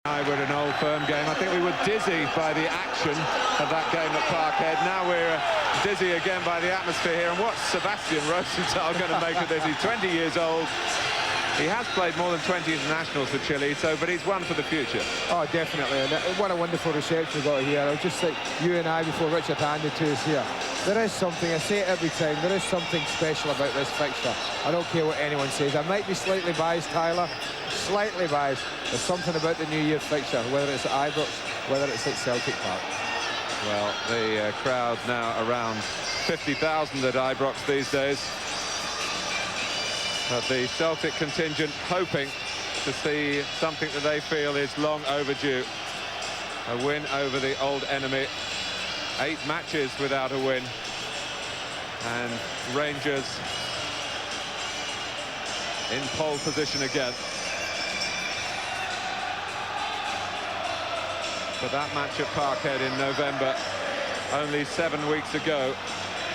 With an Old Firm game, I think we were dizzy by the action of that game at Parkhead. Now we're dizzy again by the atmosphere here. And what's Sebastian Rosenthal going to make of this? He's 20 years old. He has played more than 20 internationals for Chile, but he's one for the future. Oh, definitely. And what a wonderful reception we got here. I was just like you and I before Richard handed to us here. There is something, I say it every time, there is something special about this fixture. I don't care what anyone says. I might be slightly biased, Tyler, slightly biased. There's something about the New Year fixture, whether it's at Ibrox, whether it's at Celtic Park. Well, the crowd now around 50,000 at Ibrox these days. But the Celtic contingent hoping to see something that they feel is long overdue. A win over the old enemy. 8 matches without a win. And Rangers in pole position again. But that match at Parkhead in November, only 7 weeks ago,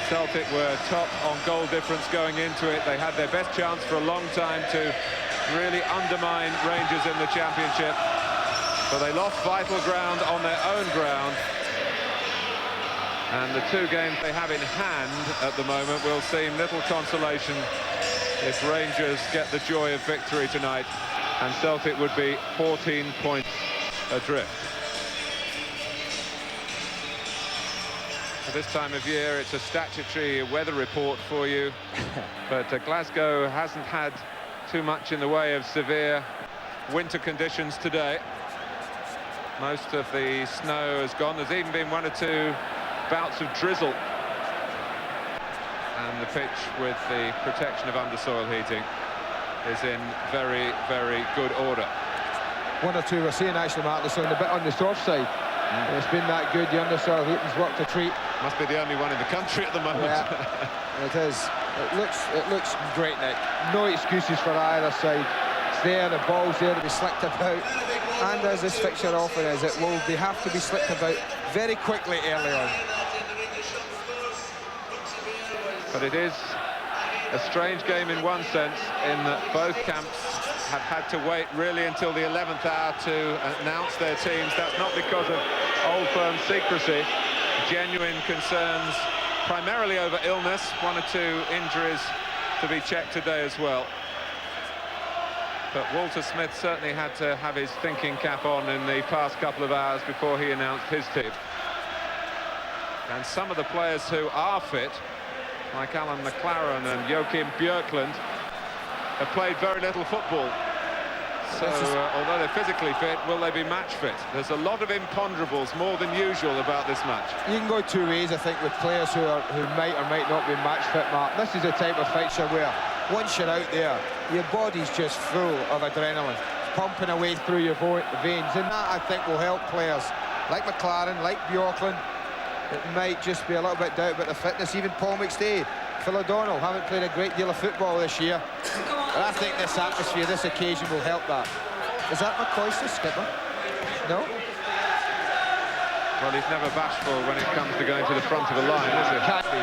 Celtic were top on goal difference going into it. They had their best chance for a long time to really undermine Rangers in the championship. But they lost vital ground on their own ground. And the 2 games they have in hand at the moment will seem little consolation if Rangers get the joy of victory tonight. And Celtic would be 14 points adrift. This time of year, it's a statutory weather report for you. But Glasgow hasn't had too much in the way of severe winter conditions today. Most of the snow has gone. There's even been 1 or 2 bouts of drizzle. And the pitch, with the protection of undersoil heating, is in very, very good order. 1 or 2 we're seeing actually, Mark, this on a bit on the soft side. It's been that good. The undersoil heating's worked a treat. Must be the only one in the country at the moment. Yeah, it is. It looks great, Nick. No excuses for either side. It's there, the ball's there to be slicked about. And as this fixture often is, it will have to be slicked about very quickly early on. But it is a strange game in one sense, in that both camps have had to wait really until the 11th hour to announce their teams. That's not because of Old Firm secrecy. Genuine concerns, primarily over illness. 1 or 2 injuries to be checked today as well. But Walter Smith certainly had to have his thinking cap on in the past couple of hours before he announced his team. And some of the players who are fit, like Alan McLaren and Joachim Björklund, have played very little football. So, although they're physically fit, will they be match fit? There's a lot of imponderables, more than usual, about this match. You can go 2 ways, I think, with players who might or might not be match fit, Mark. This is the type of fixture where, once you're out there, your body's just full of adrenaline, pumping away through your veins. And that, I think, will help players like McLaren, like Björklund. It might just be a little bit doubt about the fitness. Even Paul McStay, Phil O'Donnell haven't played a great deal of football this year. But I think this atmosphere, this occasion will help that. Is that McCoyster, skipper? No? Well, he's never bashful when it comes to going to the front of the line, is he? Can't be.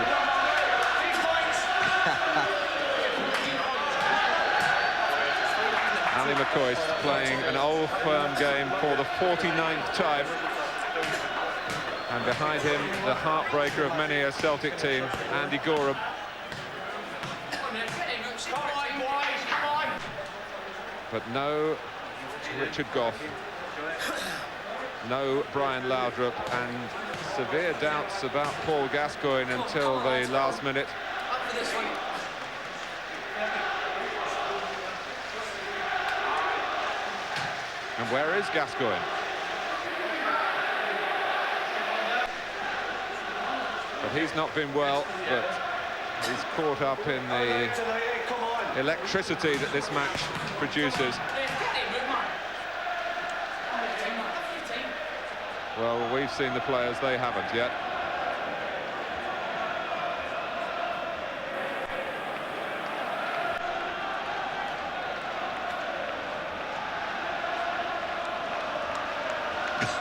Ali McCoyst playing an Old Firm game for the 49th time. And behind him, the heartbreaker of many a Celtic team, Andy Gorham. But no Richard Gough, no Brian Laudrup, and severe doubts about Paul Gascoigne until the last minute. And where is Gascoigne? But he's not been well, but he's caught up in the electricity that this match produces. Well, we've seen the players, they haven't yet.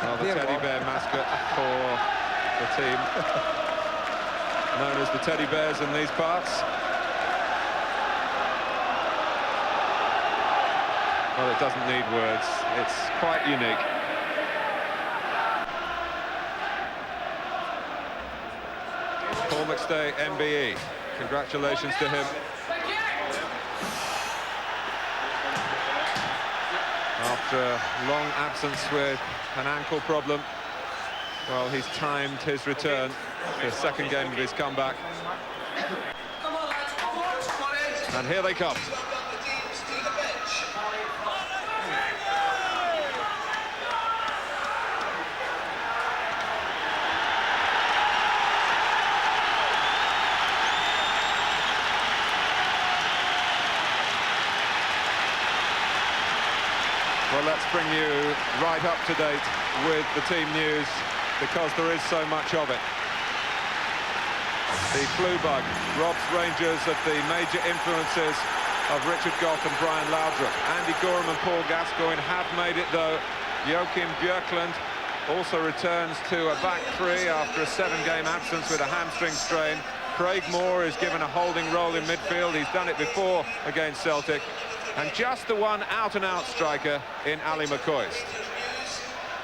Well, the teddy bear mascot for the team, known as the Teddy Bears in these parts. Well, it doesn't need words. It's quite unique. Paul McStay, MBE. Congratulations to him. After a long absence with an ankle problem, well, he's timed his return for the second game of his comeback. And here they come. Well, let's bring you right up to date with the team news, because there is so much of it. The flu bug robs Rangers of the major influences of Richard Goff and Brian Laudrup. Andy Gorham and Paul Gascoigne have made it, though. Joachim Björklund also returns to a back three after a 7-game absence with a hamstring strain. Craig Moore is given a holding role in midfield. He's done it before against Celtic. And just the one out-and-out striker in Ali McCoist.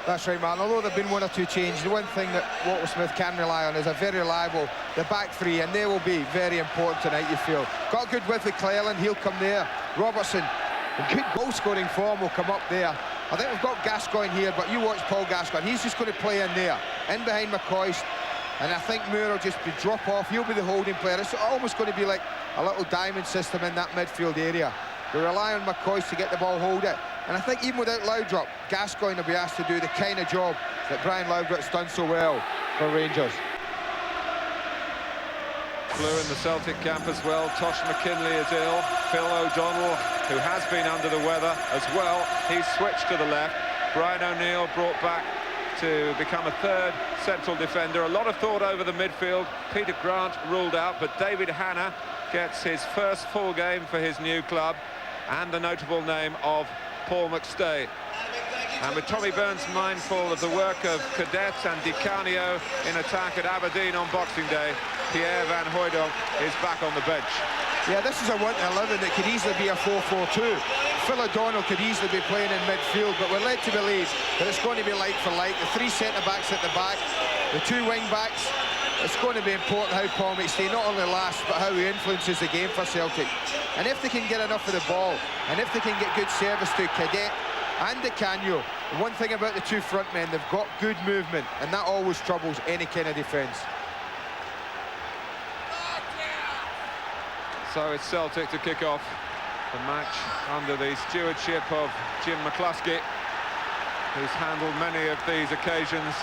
That's right, man. Although there have been one or two changes, the one thing that Walter Smith can rely on is a very reliable, the back three, and they will be very important tonight, you feel. Got a good width with Cleland, he'll come there. Robertson, in good goal-scoring form, will come up there. I think we've got Gascoigne here, but you watch Paul Gascoigne. He's just going to play in there, in behind McCoist. And I think Moore will just be drop off. He'll be the holding player. It's almost going to be like a little diamond system in that midfield area. They rely on McCoist to get the ball, hold it. And I think even without Laudrup, Gascoigne will be asked to do the kind of job that Brian Laudrup's done so well for Rangers. Flu in the Celtic camp as well. Tosh McKinley is ill. Phil O'Donnell, who has been under the weather as well, he's switched to the left. Brian O'Neill brought back to become a third central defender. A lot of thought over the midfield. Peter Grant ruled out, but David Hanna gets his first full game for his new club, and the notable name of Paul McStay. And with Tommy Burns mindful of the work of Cadet and Di Canio in attack at Aberdeen on Boxing Day, Pierre Van Hooijdonk is back on the bench. Yeah, this is a 1-11 that could easily be a 4-4-2. Phil O'Donnell could easily be playing in midfield, but we're led to believe that it's going to be like for like. The 3 centre-backs at the back, the 2 wing-backs. It's going to be important how Paul McStay not only lasts, but how he influences the game for Celtic. And if they can get enough of the ball, and if they can get good service to Cadet and Di Canio, one thing about the 2 front men, they've got good movement, and that always troubles any kind of defence. So it's Celtic to kick off the match under the stewardship of Jim McCluskey, who's handled many of these occasions.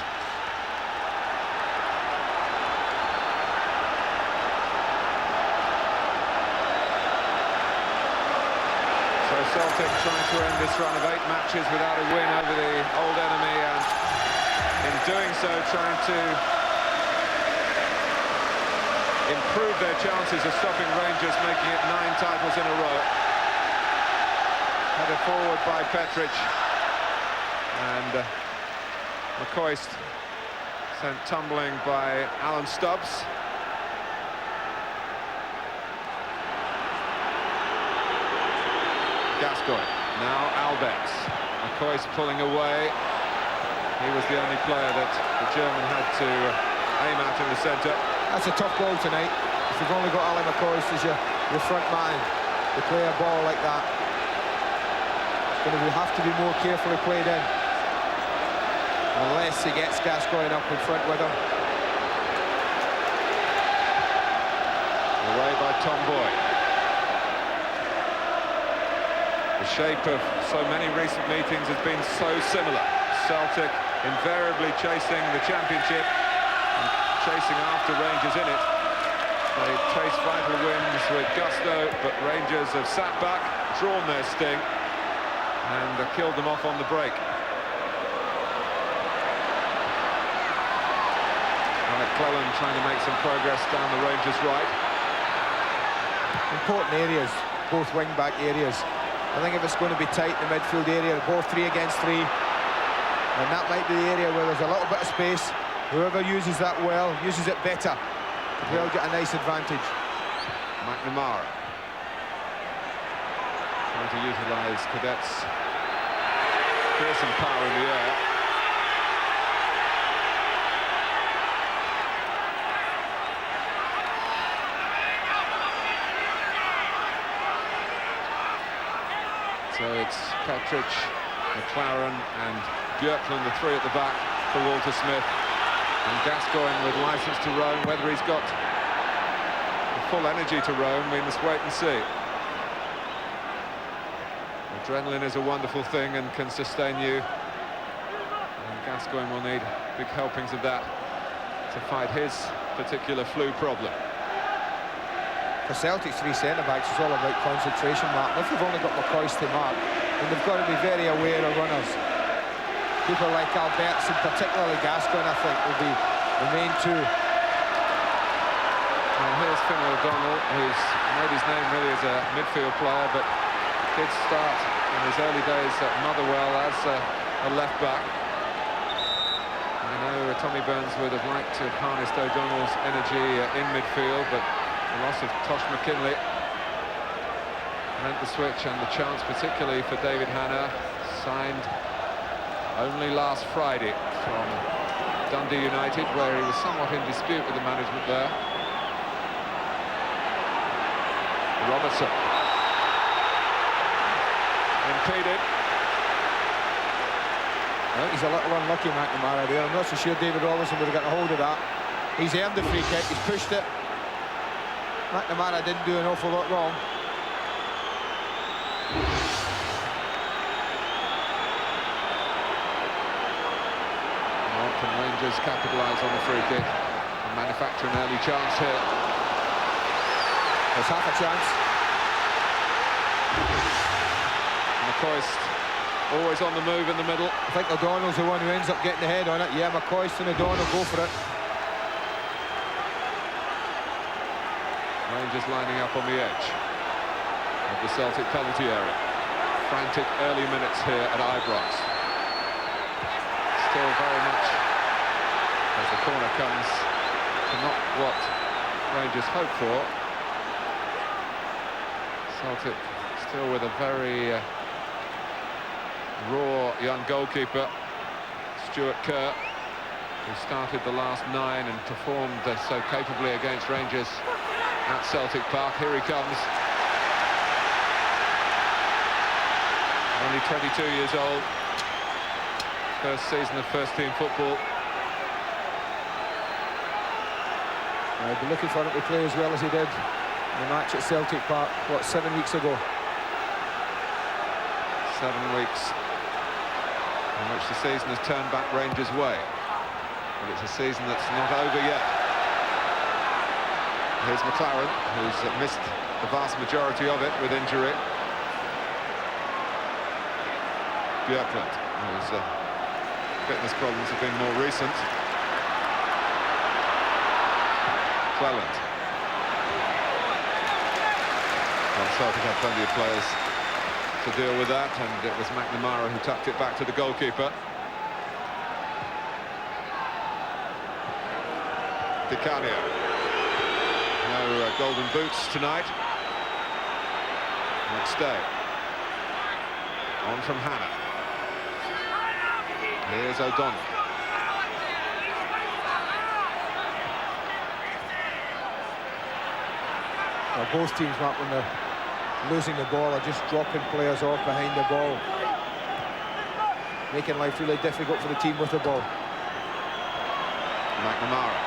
So Celtic trying to end this run of 8 matches without a win over the old enemy, and in doing so trying to improve their chances of stopping Rangers making it 9 titles in a row. Headed forward by Petric, and McCoist sent tumbling by Alan Stubbs. Gascoigne, now Albex. McCoist pulling away. He was the only player that the German had to aim at in the centre. That's a tough ball tonight. If you've only got Ali McCoist as your front man to play a ball like that, it's going to have to be more carefully played in. Unless he gets Gascoigne up in front with him. Away by Tom Boyd. The shape of so many recent meetings has been so similar. Celtic invariably chasing the championship, and chasing after Rangers in it. They chase vital wins with gusto, but Rangers have sat back, drawn their sting, and killed them off on the break. Alec Cleland trying to make some progress down the Rangers' right. Important areas, both wing-back areas. I think if it's going to be tight in the midfield area, both 3 against 3, and that might be the area where there's a little bit of space. Whoever uses that well, uses it better, will get a nice advantage. McNamara trying to utilise Cadet's fearsome power in the air. Petric, McLaren and Björklund, the three at the back for Walter Smith. And Gascoigne with licence to roam. Whether he's got the full energy to roam, we must wait and see. Adrenaline is a wonderful thing and can sustain you. And Gascoigne will need big helpings of that to fight his particular flu problem. For Celtic's three centre-backs, it's all about concentration, Mark. If you've only got McCoist to mark, then they've got to be very aware of runners. People like Albertson, particularly Gascoigne, I think, will be the main two. Well, here's Finn O'Donnell, who's made his name really as a midfield player, but did start in his early days at Motherwell as a left-back. I know Tommy Burns would have liked to have harnessed O'Donnell's energy in midfield, but the loss of Tosh McKinley meant the switch and the chance, particularly for David Hanna, signed only last Friday from Dundee United, where he was somewhat in dispute with the management there. Robertson. Impeded. Well, he's a little unlucky, McNamara, there. I'm not so sure David Robertson would have gotten a hold of that. He's earned the free kick, he's pushed it. McNamara didn't do an awful lot wrong. Well, can Rangers capitalise on the free kick and manufacture an early chance here? There's half a chance. McCoist always on the move in the middle. I think O'Donnell's the one who ends up getting the head on it. Yeah, McCoist and O'Donnell go for it. Rangers lining up on the edge of the Celtic penalty area. Frantic early minutes here at Ibrox. Still very much, as the corner comes, to not what Rangers hope for. Celtic still with a very raw young goalkeeper, Stuart Kerr, who started the last 9 and performed so capably against Rangers at Celtic Park. Here he comes. Only 22 years old. First season of first-team football. I'd be looking for him to play as well as he did in the match at Celtic Park, what, 7 weeks ago? 7 weeks in which the season has turned back Rangers' way. But it's a season that's not over yet. Here's McLaren, who's missed the vast majority of it with injury. Björklund, whose fitness problems have been more recent. Cleland. Well, Celtic had plenty of players to deal with that, and it was McNamara who tucked it back to the goalkeeper. Di Canio. No golden boots tonight. Next day. On from Hanna. Here's O'Donnell. Well, both teams, Mark, when they're losing the ball, are just dropping players off behind the ball, making life really difficult for the team with the ball. McNamara.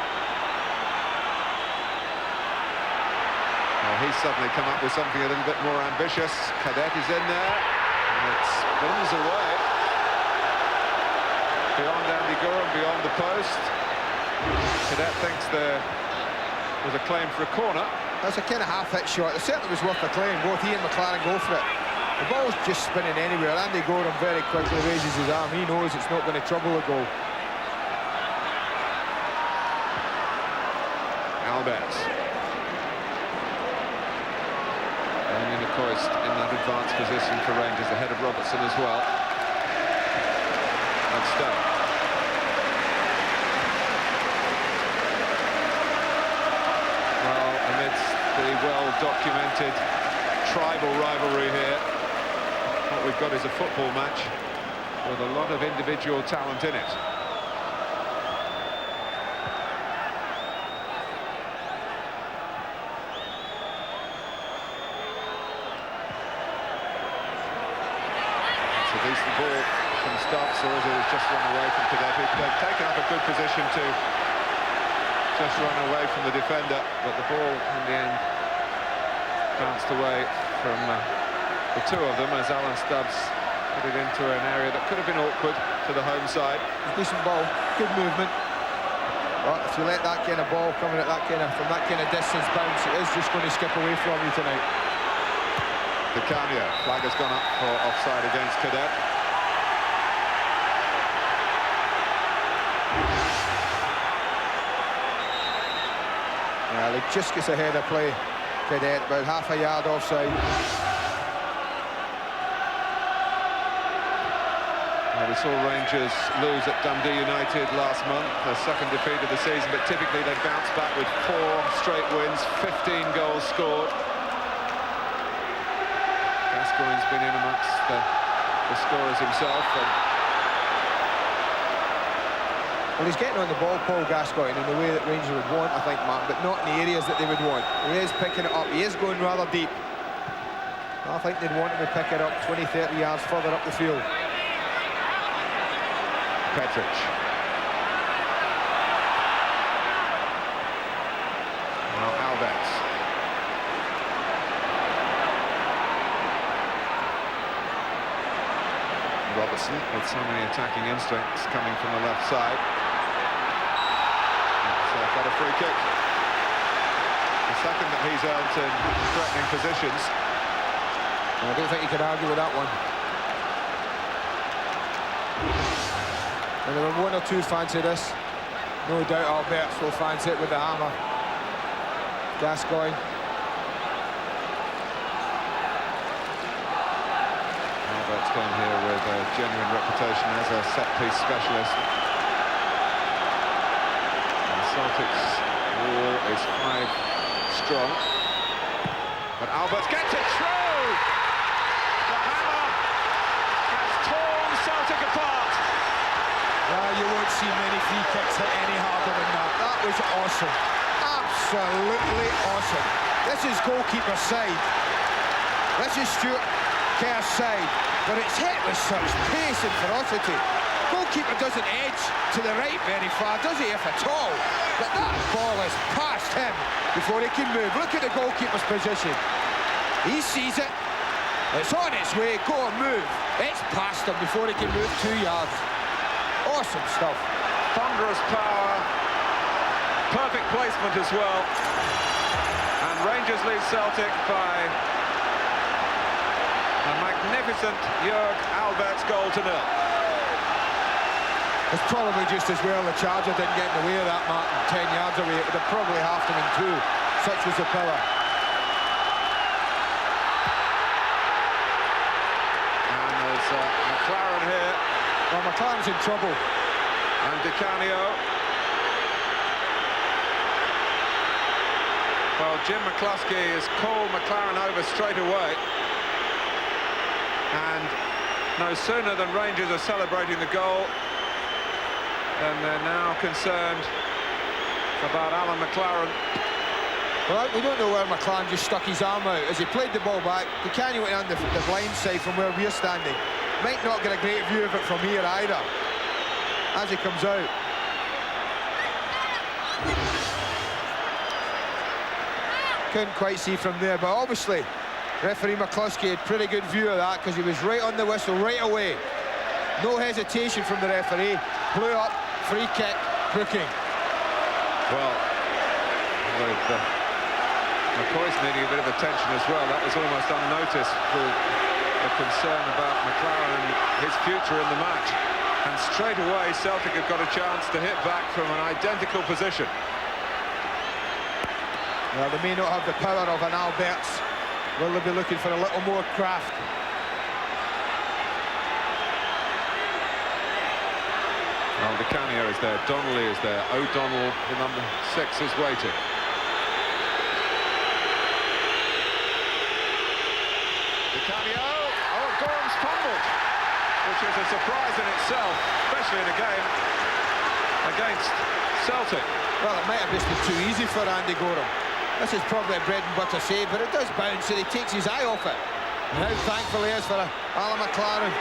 Well, he's suddenly come up with something a little bit more ambitious. Cadet is in there, and it spins away. Beyond Andy Gorham, beyond the post. Cadet thinks there was a claim for a corner. That's a kind of half-hit shot. It certainly was worth a claim. Both he and McLaren go for it. The ball's just spinning anywhere. Andy Gorham very quickly raises his arm. He knows it's not going to trouble the goal. Alberts. And McCoist in that advanced position for Rangers, ahead of Robertson as well. And Stone. Well, amidst the well-documented tribal rivalry here, what we've got is a football match with a lot of individual talent in it. from stops, or is it just run away from Cadet? They've taken up a good position to just run away from the defender, but the ball in the end bounced away from the two of them as Alan Stubbs put it into an area that could have been awkward to the home side. Decent ball, good movement. But if you let that kind of ball coming at that kind of, from that kind of distance bounce, it is just going to skip away from you tonight. The Kanye flag has gone up for offside against Cadet. Yeah, they just gets ahead of play, Cadet, about half a yard offside. Well, we saw Rangers lose at Dundee United last month, their second defeat of the season, but typically they bounce back with 4 straight wins, 15 goals scored. Gascoigne's been in amongst the scorers himself. Well, he's getting on the ball, Paul Gascoigne, in the way that Rangers would want, I think, Mark, but not in the areas that they would want. He is picking it up, he is going rather deep. I think they'd want him to pick it up 20, 30 yards further up the field. Petric. Now Alberts. Robertson with so many attacking instincts coming from the left side. So got a free kick. The second that he's earned in threatening positions. I don't think you could argue with that one. And there were 1 or 2 fancy this. No doubt Alberts will fancy it with the hammer. Gascoigne. Alberts came here with a genuine reputation as a set-piece specialist. And Celtic's wall is 5 strong. But Alberts gets it through! The hammer has torn Celtic apart. You won't see many free kicks hit any harder than that. That was awesome. Absolutely awesome. This is goalkeeper's side. This is Stuart Kerr's side. But it's hit with such pace and ferocity. Goalkeeper doesn't edge to the right very far, does he, if at all? But that ball is past him before he can move. Look at the goalkeeper's position. He sees it. It's on its way. Go and move. It's past him before he can move 2 yards. Awesome stuff. Thunderous power, perfect placement as well. And Rangers lead Celtic by a magnificent Jörg Alberts goal to 0. It's probably just as well the charger didn't get in the way of that, Martin. 10 yards away, it would have probably halved him in 2. Such was the power. And there's McLaren here. Well, McLaren's in trouble. And Di Canio. Well, Jim McCluskey has called McLaren over straight away. And no sooner than Rangers are celebrating the goal, and they're now concerned about Alan McLaren. Well, we don't know where McLaren just stuck his arm out. As he played the ball back, Di Canio went on the blind side from where we're standing. Might not get a great view of it from here either, as he comes out. Couldn't quite see from there, but obviously referee McCluskey had pretty good view of that because he was right on the whistle right away. No hesitation from the referee. Blew up, free kick, booking. Well, with McCoy's needing a bit of attention as well. That was almost unnoticed for the concern about McLaren and his future in the match. And straight away, Celtic have got a chance to hit back from an identical position. Well, they may not have the power of an Alberts. Will they be looking for a little more craft? Well, Di Canio is there, Donnelly is there, O'Donnell, the number 6, is waiting. Di Canio, Gorham's fumbled, which is a surprise in itself, especially in a game against Celtic. Well, it might have just been too easy for Andy Gorham. This is probably a bread and butter save, but it does bounce and he takes his eye off it. And how thankful he is for Alan McLaren.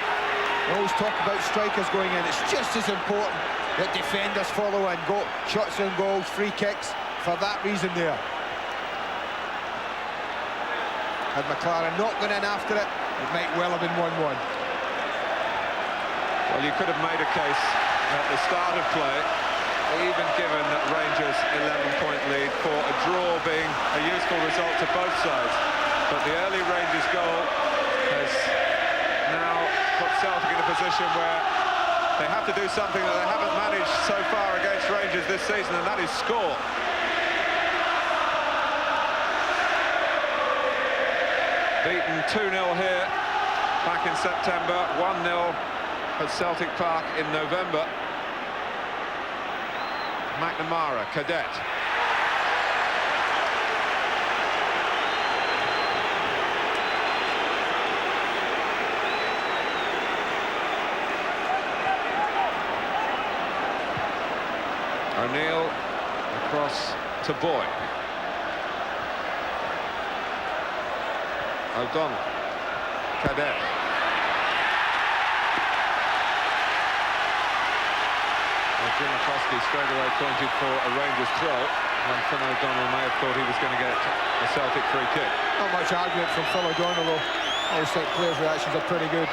We always talk about strikers going in. It's just as important that defenders follow in. Shots on goals, free kicks, for that reason there. Had McLaren not gone in after it, it might well have been 1-1. Well, you could have made a case at the start of play, even given that Rangers' 11-point lead, for a draw being a useful result to both sides. But the early Rangers goal has now put Celtic in a position where they have to do something that they haven't managed so far against Rangers this season, and that is score. Beaten 2-0 here back in September, 1-0 at Celtic Park in November. McNamara, Cadet. O'Neill across to Boyd. O'Donnell, Cadet. Jim McCloskey straight away pointed for a Rangers throw, when Phil O'Donnell may have thought he was going to get a Celtic free kick. Not much argument from Phil O'Donnell, though. I always think players' reactions are pretty good,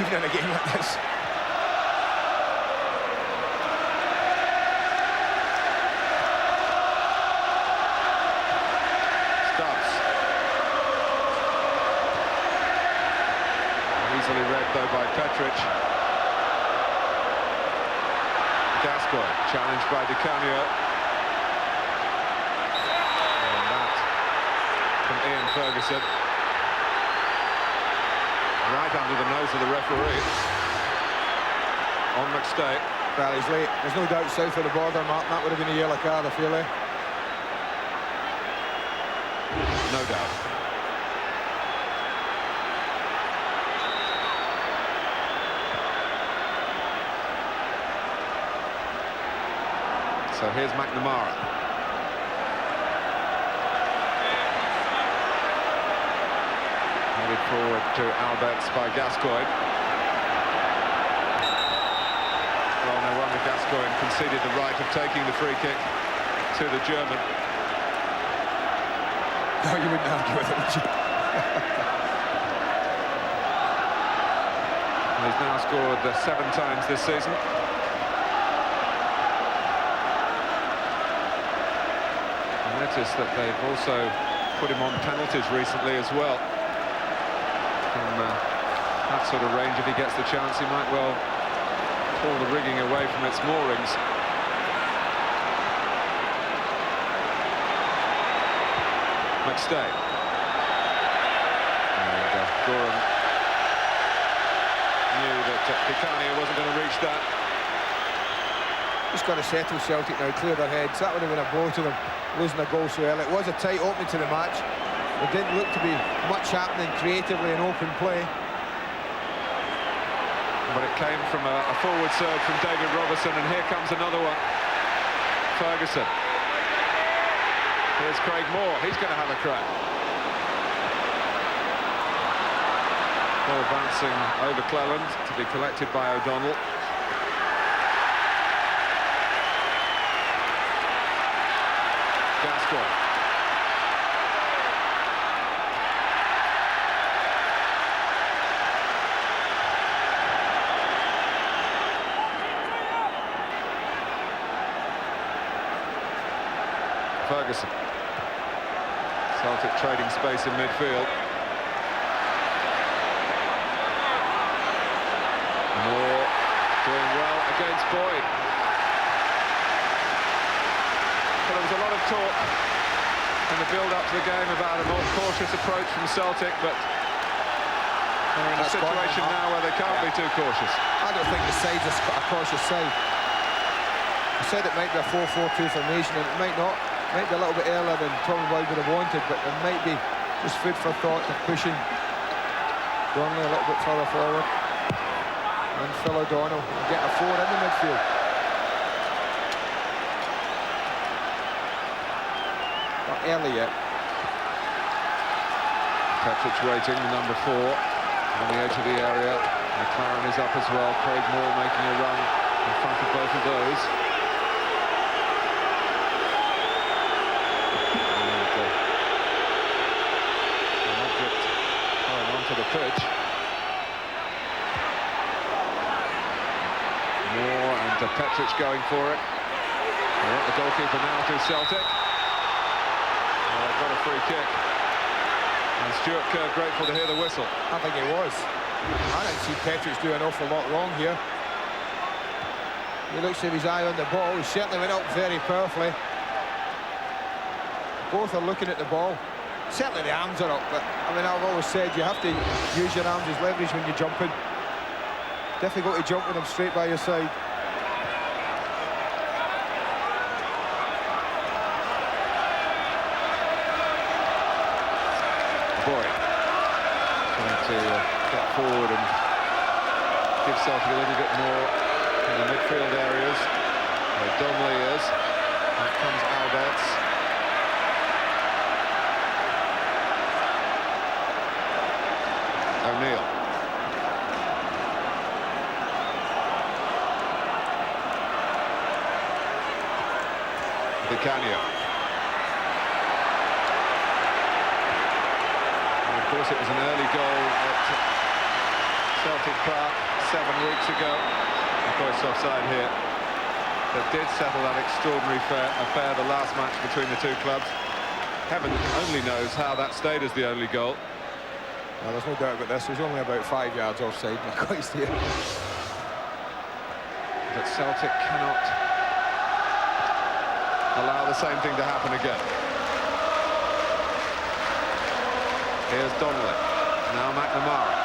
even in a game like this. Easily read though by Petric. Gascoigne challenged by Di Canio. And that from Ian Ferguson. Right under the nose of the referee. On McStay. Well, he's late. There's no doubt south of the border, Martin. That would have been a yellow card, I feel, eh? No doubt. So here's McNamara. Headed forward to Alberts by Gascoigne. Well, no wonder Gascoigne conceded the right of taking the free kick to the German. No, you wouldn't argue with it, would you? He's now scored 7 times this season. Notice that they've also put him on penalties recently as well. From that sort of range, if he gets the chance, he might well pull the rigging away from its moorings. McStay. And Gorham knew that Di Canio wasn't going to reach that. Just got to settle Celtic now, clear their heads. That would have been a blow to them, losing a goal so early. It was a tight opening to the match. There didn't look to be much happening creatively in open play. But it came from a forward serve from David Robertson, and here comes another one. Ferguson. Here's Craig Moore. He's going to have a crack. Ball bouncing over Cleland to be collected by O'Donnell. Gascoigne. Ferguson. Celtic trading space in midfield. Moore doing well against Boyd. Well, there was a lot of talk in the build-up to the game about a more cautious approach from Celtic, but they're in a situation now where they can't be too cautious. I don't think the side's a cautious side. I said it might be a 4-4-2 formation, and it might not. It might be a little bit earlier than probably would have wanted, but there might be just food for thought of pushing Burnley a little bit further forward. And Phil O'Donnell getting a 4 in the midfield. Not early yet. Petric waiting, the number 4. on the edge of the area. McLaren is up as well. Craig Moore making a run in front of both of those. And an object going onto the pitch. Moore and Petric going for it. They want the goalkeeper now to Celtic. Well, they've got a free kick. And Stuart Kerr grateful to hear the whistle. I think he was. I didn't see Petric do an awful lot wrong here. He looks with his eye on the ball. He certainly went up very powerfully. Both are looking at the ball. Certainly the arms are up, but I mean, I've always said you have to use your arms as leverage when you're jumping. Difficult to jump with them straight by your side. Boyd trying to get forward and give Celtic a little bit more in the midfield areas where Donnelly is. Out comes Alberts. O'Neill. Di Canio. Of course, it was an early goal at Celtic Park 7 weeks ago. Of course, offside here. That did settle that extraordinary affair, the last match between the two clubs. Heaven only knows how that stayed as the only goal. Well, there's no doubt about this. There's only about 5 yards offside. But Celtic cannot allow the same thing to happen again. Here's Donnelly, now McNamara.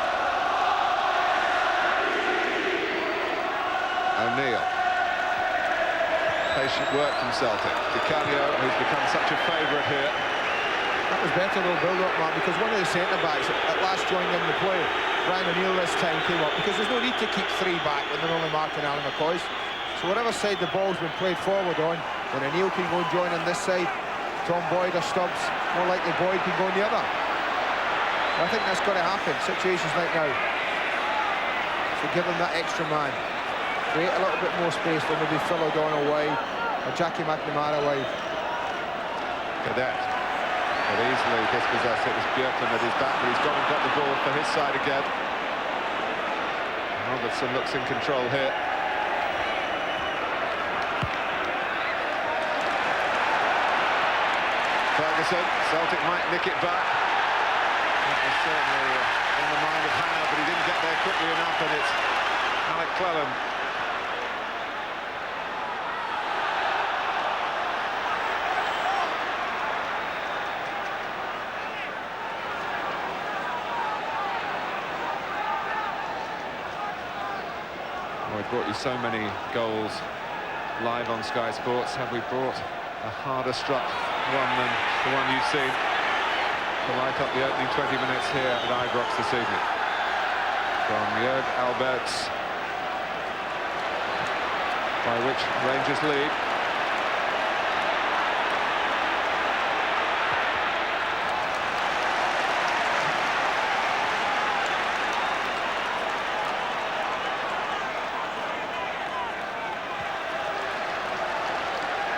O'Neill. Patient work from Celtic. Di Canio, who's become such a favourite here. that was better though, build-up, man, because one of the centre-backs at last joined in the play. Brian O'Neill this time came up, because there's no need to keep three back when they're only marking Alan McCoy's. So whatever side the ball's been played forward on, when O'Neill can go and join on this side, Tom Boyd or Stubbs, more likely Boyd can go on the other. I think that's got to happen, situations like now. So give him that extra man. Create a little bit more space for maybe Phil O'Donnell wide, or Jackie McNamara wide. Cadet could easily dispossess it. It was Björklund at his back, but he's gone and got the ball for his side again. Robertson looks in control here. Ferguson, Celtic might nick it back. That was certainly in the mind of Hannah, but he didn't get there quickly enough, and it's Alec Clellan. We've brought you so many goals live on Sky Sports. Have we brought a harder struck one than the one you've seen to light up the opening 20 minutes here at Ibrox this evening? From Jörg Alberts, by which Rangers lead.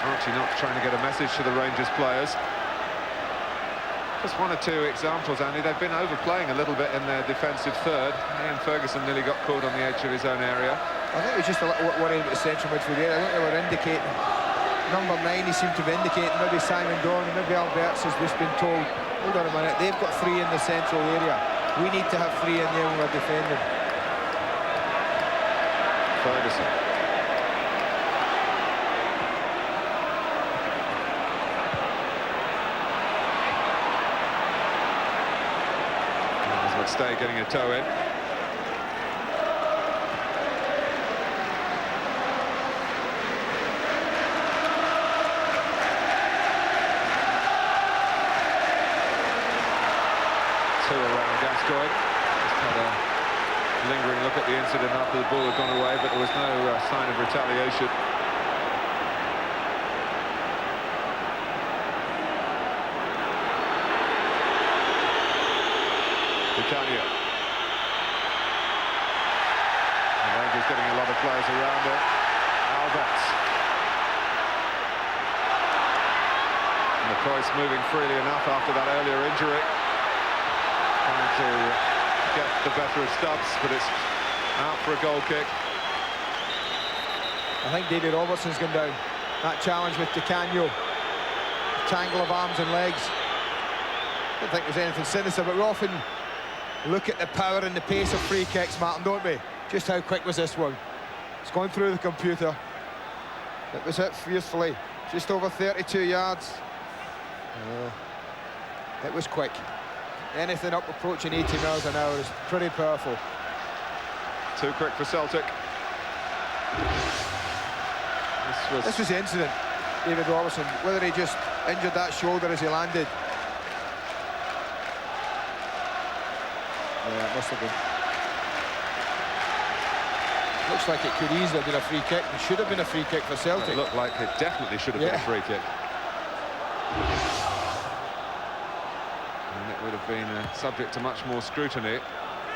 Archie not trying to get a message to the Rangers players. Just one or two examples, Andy. They've been overplaying a little bit in their defensive third. Ian Ferguson nearly got caught on the edge of his own area. I think it was just a little worried about the central midfield area. I think they were indicating. Number 9, he seemed to be indicating. Maybe Simon Dorn, maybe Alberts has just been told, hold on a minute, they've got 3 in the central area. We need to have 3 in there when we're defending. Ferguson. Stay getting a toe in. Two around Gascoigne. Just had a lingering look at the incident after the ball had gone away, but there was no sign of retaliation. Di Canio. he's getting a lot of players around him. Alberts. McCoy's moving freely enough after that earlier injury. Trying to get the better of Stubbs, but it's out for a goal kick. I think David Robertson's gone down. That challenge with Di Canio. Tangle of arms and legs. I don't think there's anything sinister, but we often look at the power and the pace of free kicks, Martin, don't we? Just how quick was this one? It's gone through the computer. It was hit fiercely. Just over 32 yards. It was quick. Anything up approaching 80 miles an hour is pretty powerful. Too quick for Celtic. This was the incident, David Robertson, whether he just injured that shoulder as he landed. Yeah, it must have been. Looks like it could easily have been a free kick. It should have been a free kick for Celtic. It looked like it definitely should have been a free kick. And it would have been subject to much more scrutiny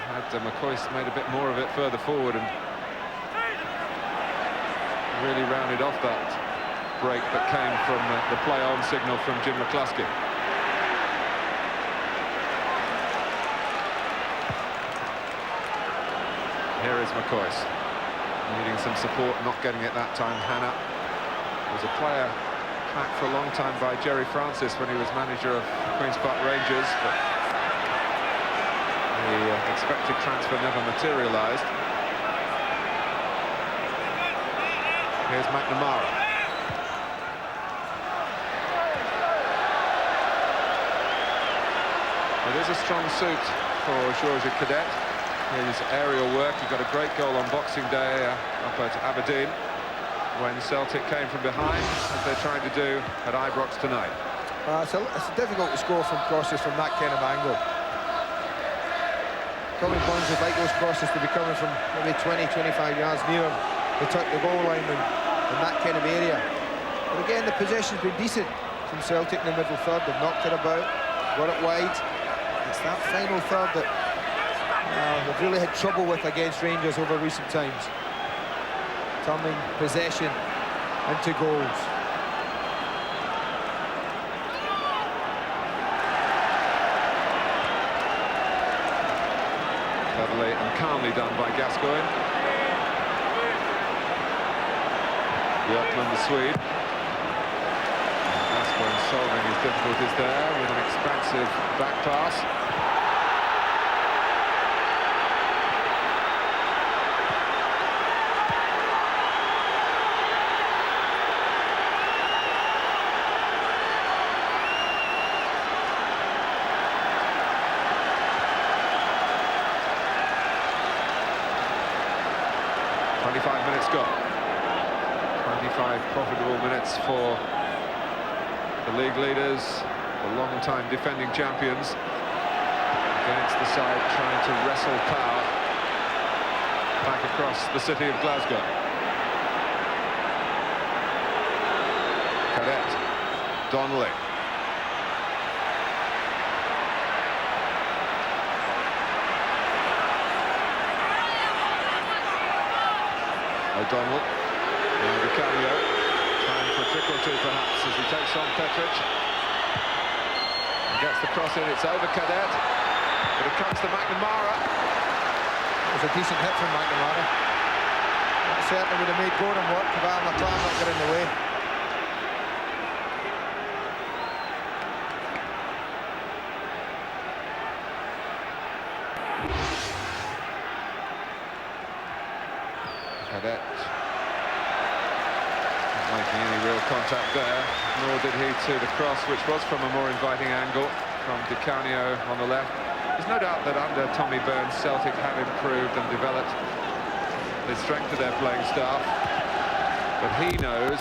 had McCoy made a bit more of it further forward and really rounded off that break that came from the play-on signal from Jim McCluskey. Here is McCoy, needing some support, not getting it that time. Hannah was a player backed for a long time by Jerry Francis when he was manager of Queen's Park Rangers, but the expected transfer never materialised. Here's McNamara. It is a strong suit for Georges Cadet. His aerial work, he got a great goal on Boxing Day up at Aberdeen when Celtic came from behind, as they're trying to do at Ibrox tonight. It's difficult to score from crosses from that kind of angle. Tommy Bonds would like those crosses to be coming from maybe 20-25 yards nearer the goal line in that kind of area. But again, the possession's been decent from Celtic in the middle third. They've knocked it about, got it wide. It's that final third that they've really had trouble with against Rangers over recent times. Turning possession into goals. Cleverly and calmly done by Gascoigne. Björklund, the Swede. Gascoigne solving his difficulties there with an expansive back pass. 25 minutes gone. 25 profitable minutes for the league leaders, the long-time defending champions, against the side trying to wrestle power back across the city of Glasgow. Cadet, Donnelly. O'Donnell, and Di Canio, trying for a trick or two perhaps as he takes on Petric. And gets the cross in, it's over Cadet, but it comes to McNamara. It was a decent hit from McNamara. That certainly would have made Gordon work if Alan McLaren not got in the way. Cadet not making any real contact there, nor did he to the cross, which was from a more inviting angle from Di Canio on the left. There's no doubt that under Tommy Burns, Celtic have improved and developed the strength of their playing staff, but he knows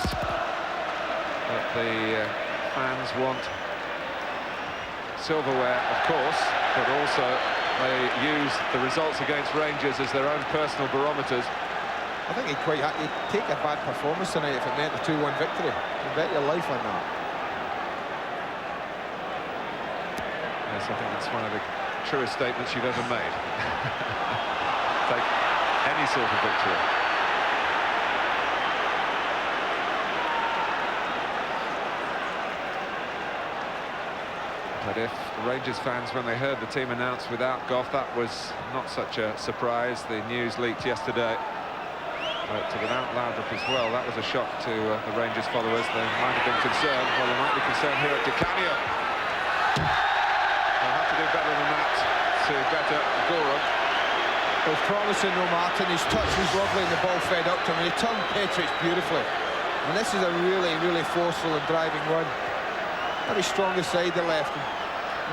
that the fans want silverware, of course, but also they use the results against Rangers as their own personal barometers. I think he'd take a bad performance tonight if it meant the 2-1 victory. You bet your life on that. Yes, I think that's one of the truest statements you've ever made. Take any sort of victory. if Rangers fans, when they heard the team announced without Goff, that was not such a surprise. The news leaked yesterday. But without Laudrup as well, that was a shock to the Rangers followers. They might have been concerned. Well, they might be concerned here at Di Canio. They'll have to do better than that to better Goram. It was promising, no, Martin. His touch was lovely and the ball fed up to him. He turned Petric beautifully. And this is a really, really forceful and driving run. Very strongest side the left.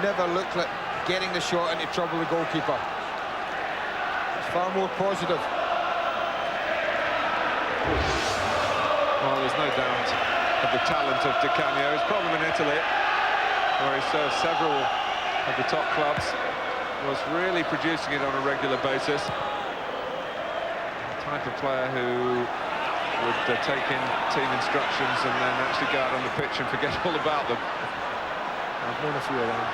Never looked like getting the shot into trouble the goalkeeper. It's far more positive. Well, there's no doubt of the talent of Di Canio. His problem in Italy, where he served several of the top clubs, was really producing it on a regular basis. The type of player who would take in team instructions and then actually go out on the pitch and forget all about them. I've known a few of them.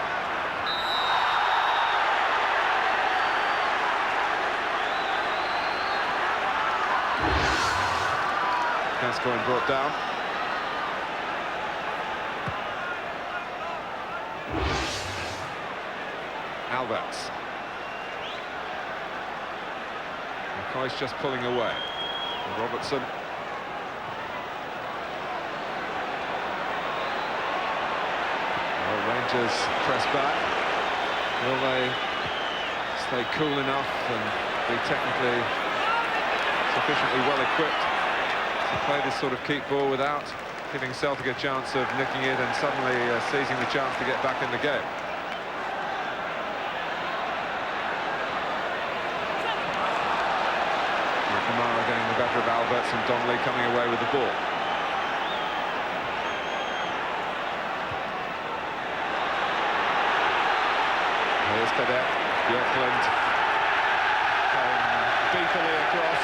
Gascoigne brought down. Alberts. McCoy's just pulling away. Robertson. Well, Rangers press back. Will they stay cool enough and be technically sufficiently well equipped to play this sort of keep ball without giving Celtic a chance of nicking it and suddenly seizing the chance to get back in the game? McNamara getting the better of Alberts and Donnelly coming away with the ball. Here's Cadet, Björklund, beefily across.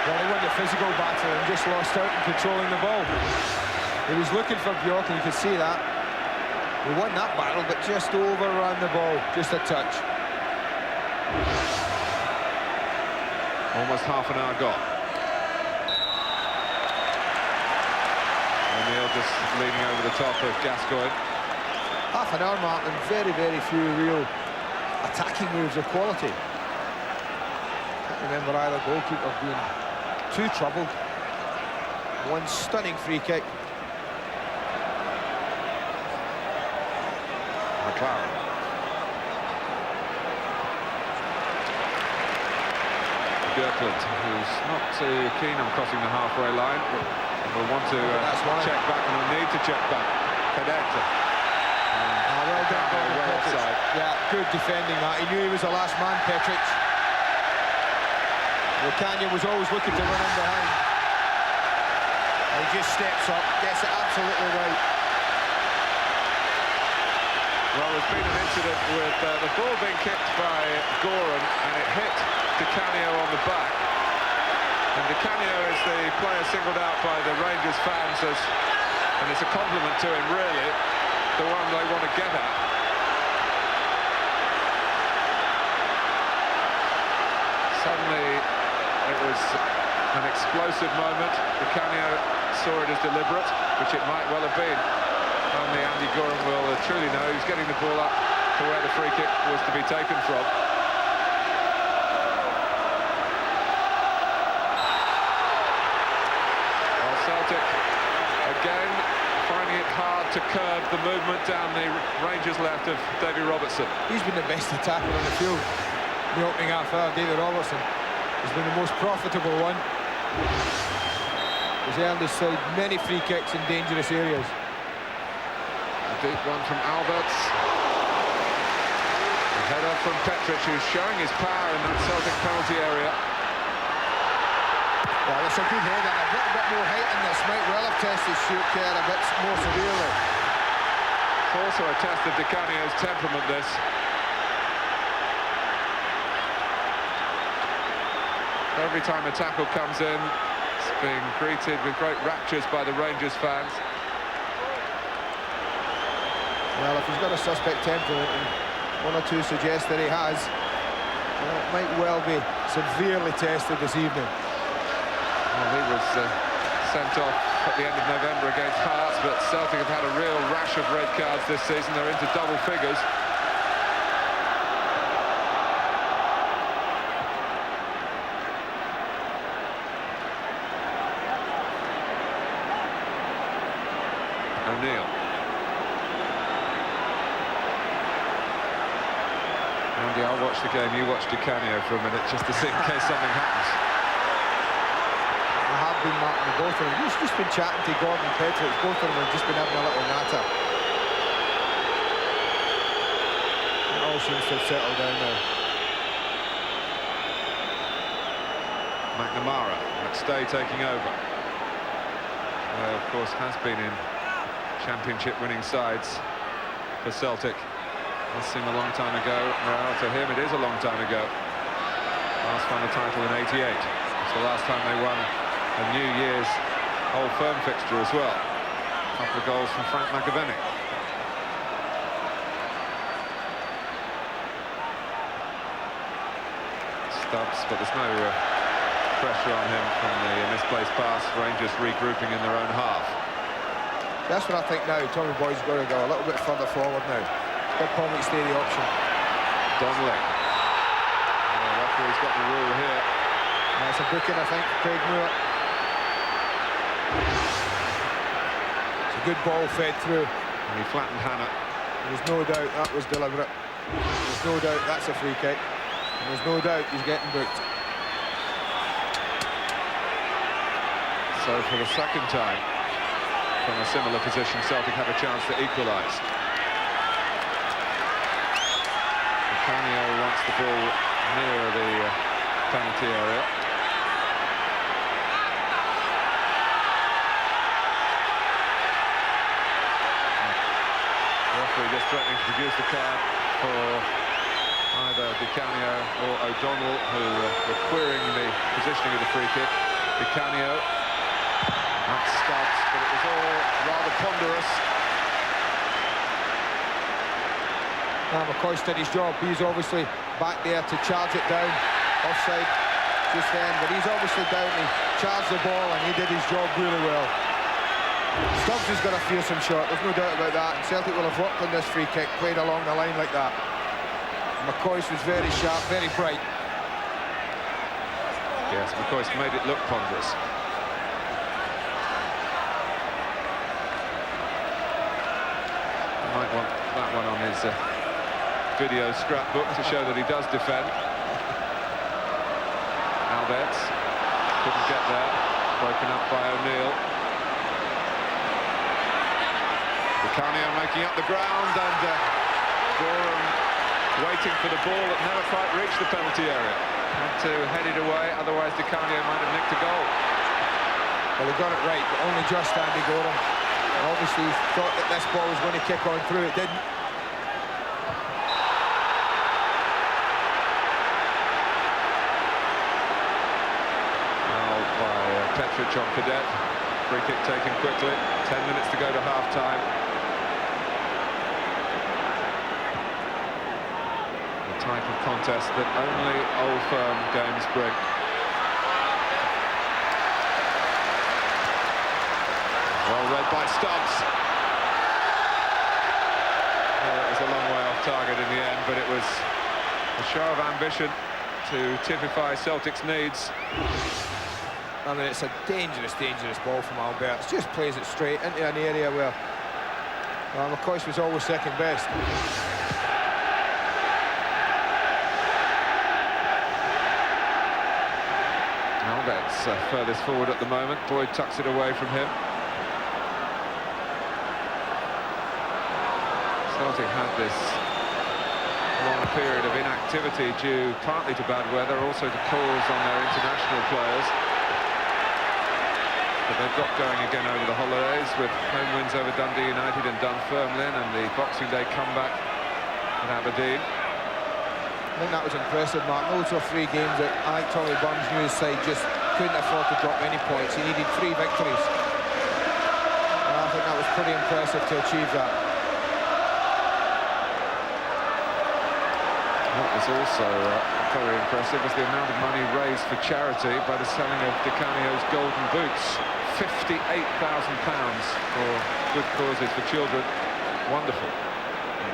Well, he won the physical battle and just lost out in controlling the ball. He was looking for Björklund, you could see that. He won that battle, but just overran the ball, just a touch. Almost half an hour gone. O'Neill just leaning over the top of Gascoigne. Half an hour, Martin, very, very few real attacking moves of quality. Can't remember either goalkeeper being too troubled. One stunning free kick. McLaren. Björklund, who's not too keen on crossing the halfway line, and will want to check back and will need to check back. Cadet. Well done, well offside. Yeah, good defending that. He knew he was the last man, Petric. Lucania was always looking to run in behind. And he just steps up, gets it absolutely right. Well, there's been an incident with the ball being kicked by Goram and it hit Di Canio on the back. And Di Canio is the player singled out by the Rangers fans as, and it's a compliment to him really, the one they want to get at. Suddenly it was an explosive moment. Di Canio saw it as deliberate, which it might well have been. Only Andy Goram will truly know. He's getting the ball up to where the free kick was to be taken from. Well, Celtic again finding it hard to curb the movement down the Rangers left of Davy Robertson. He's been the best attacker on the field in the opening half hour. Davy Robertson has been the most profitable one. He's earned his side many free kicks in dangerous areas. A deep one from Alberts. A header from Petric, who's showing his power in that Celtic penalty area. Well, it's a good header. A little bit more height in this might well have tested Stuart a bit more severely. It's also a test of Di Canio's temperament, this. Every time a tackle comes in, it's being greeted with great raptures by the Rangers fans. Well, if he's got a suspect temperament, and one or two suggest that he has, well, it might well be severely tested this evening. Well, he was sent off at the end of November against Hearts, but Celtic have had a real rash of red cards this season. They're into double figures. O'Neill. Andy, I'll watch the game, you watch Di Canio for a minute, just to see in case something happens. I have been marking both of them. He's just been chatting to Gordon Petrick. Both of them have just been having a little natter. It all seems to have settled down now. McNamara, McStay taking over. Of course, has been in championship-winning sides for Celtic. Must seem a long time ago. Well, to him, it is a long time ago. Last won the title in '88. It's the last time they won a New Year's Old Firm fixture as well. A couple of goals from Frank McAvenny. Stubbs, but there's no pressure on him from the misplaced pass. Rangers regrouping in their own half. That's what I think now. Tommy Boyd's got to go a little bit further forward now. Big Palmy stay the option. Donnelly. The referee's got the rule here. That's a booking, I think, for Craig Moore. It's a good ball fed through. And he flattened Hannah. There's no doubt that was deliberate. There's no doubt that's a free kick. And there's no doubt he's getting booked. So for the second time, from a similar position, Celtic have a chance to equalise. Canio wants the ball near the penalty area. The referee just threatening to produce the card for either Di Canio or O'Donnell, who were querying the positioning of the free kick. Di Canio. That's Stubbs, but it was all rather ponderous. Now McCoy's did his job. He's obviously back there to charge it down. Offside just then, but he's obviously down. He charged the ball and he did his job really well. Stubbs has got a fearsome shot, there's no doubt about that. And Celtic will have worked on this free kick, played along the line like that. McCoy's was very sharp, very bright. Yes, McCoy's made it look ponderous. Might want that one on his video scrapbook to show that he does defend. Alberts couldn't get there, broken up by O'Neill. Di Canio making up the ground, and Gorham waiting for the ball that never quite reached the penalty area. Had to head it away, otherwise Di Canio might have nicked a goal. Well, he got it right, but only just Andy Gorham. Obviously he thought that this ball was going to kick on through, it didn't. Now by Petric on Cadet. Free kick taken quickly. 10 minutes to go to half-time. The type of contest that only Old Firm games bring. Well read by Stubbs. Well, it was a long way off target in the end, but it was a show of ambition to typify Celtic's needs. I mean, it's a dangerous, dangerous ball from Alberts. Just plays it straight into an area where McCoy was always second best. Alberts furthest forward at the moment. Boyd tucks it away from him. Celtic had this long period of inactivity due partly to bad weather, also to calls on their international players. But they've got going again over the holidays with home wins over Dundee United and Dunfermline, and the Boxing Day comeback at Aberdeen. I think that was impressive, Mark. Those were 3 games that I think Tommy Burns knew his side just couldn't afford to drop any points. He needed 3 victories. And I think that was pretty impressive to achieve that. What was also very impressive was the amount of money raised for charity by the selling of Di Canio's golden boots. £58,000 for good causes for children. Wonderful.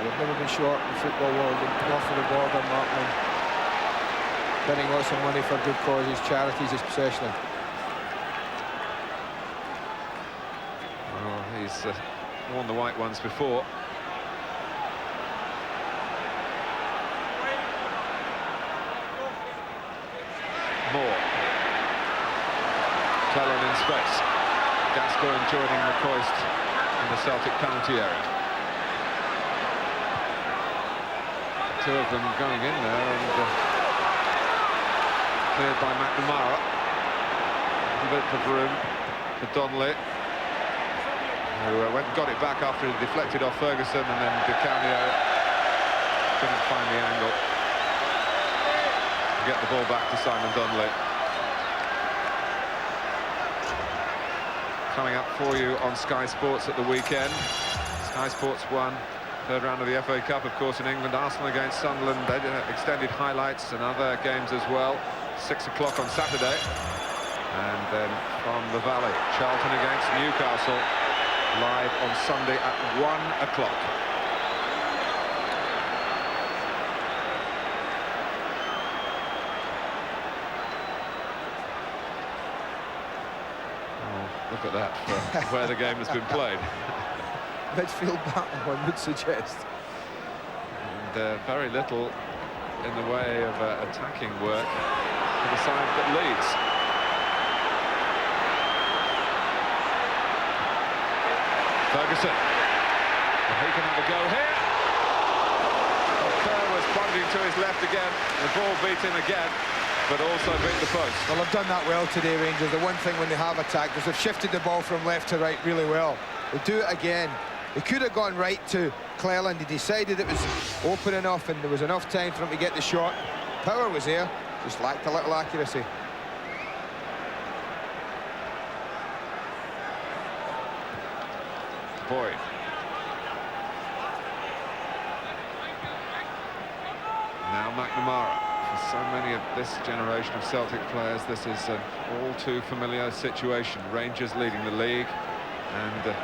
We've never been short in the football world, north of the border, Martin. Getting lots of money for good causes, charities especially. Well, he's worn the white ones before. Moore. Cleland in space. Gascoigne joining McCoist in the Celtic penalty area. Two of them going in there and cleared by McNamara. A bit of room for Donnelly, who went and got it back after he deflected off Ferguson, and then DiCanio couldn't find the angle. Get the ball back to Simon Donnelly. Coming up for you on Sky Sports at the weekend. Sky Sports 1, third round of the FA Cup, of course, in England. Arsenal against Sunderland, extended highlights and other games as well. 6 o'clock on Saturday. And then from the Valley, Charlton against Newcastle, live on Sunday at 1 o'clock. Look at that, for where the game has been played. Midfield battle, one would suggest. And very little in the way of attacking work for the side that leads. Ferguson. And he can have a go here. Kerr was plunging to his left again. The ball beat him again, but also beat the post. Well, they've done that well today, Rangers. The one thing when they have attacked is they've shifted the ball from left to right really well. They'll do it again. They could have gone right to Cleland. He decided it was open enough and there was enough time for him to get the shot. Power was there, just lacked a little accuracy. Boyd. Now McNamara. For so many of this generation of Celtic players, this is an all too familiar situation. Rangers leading the league and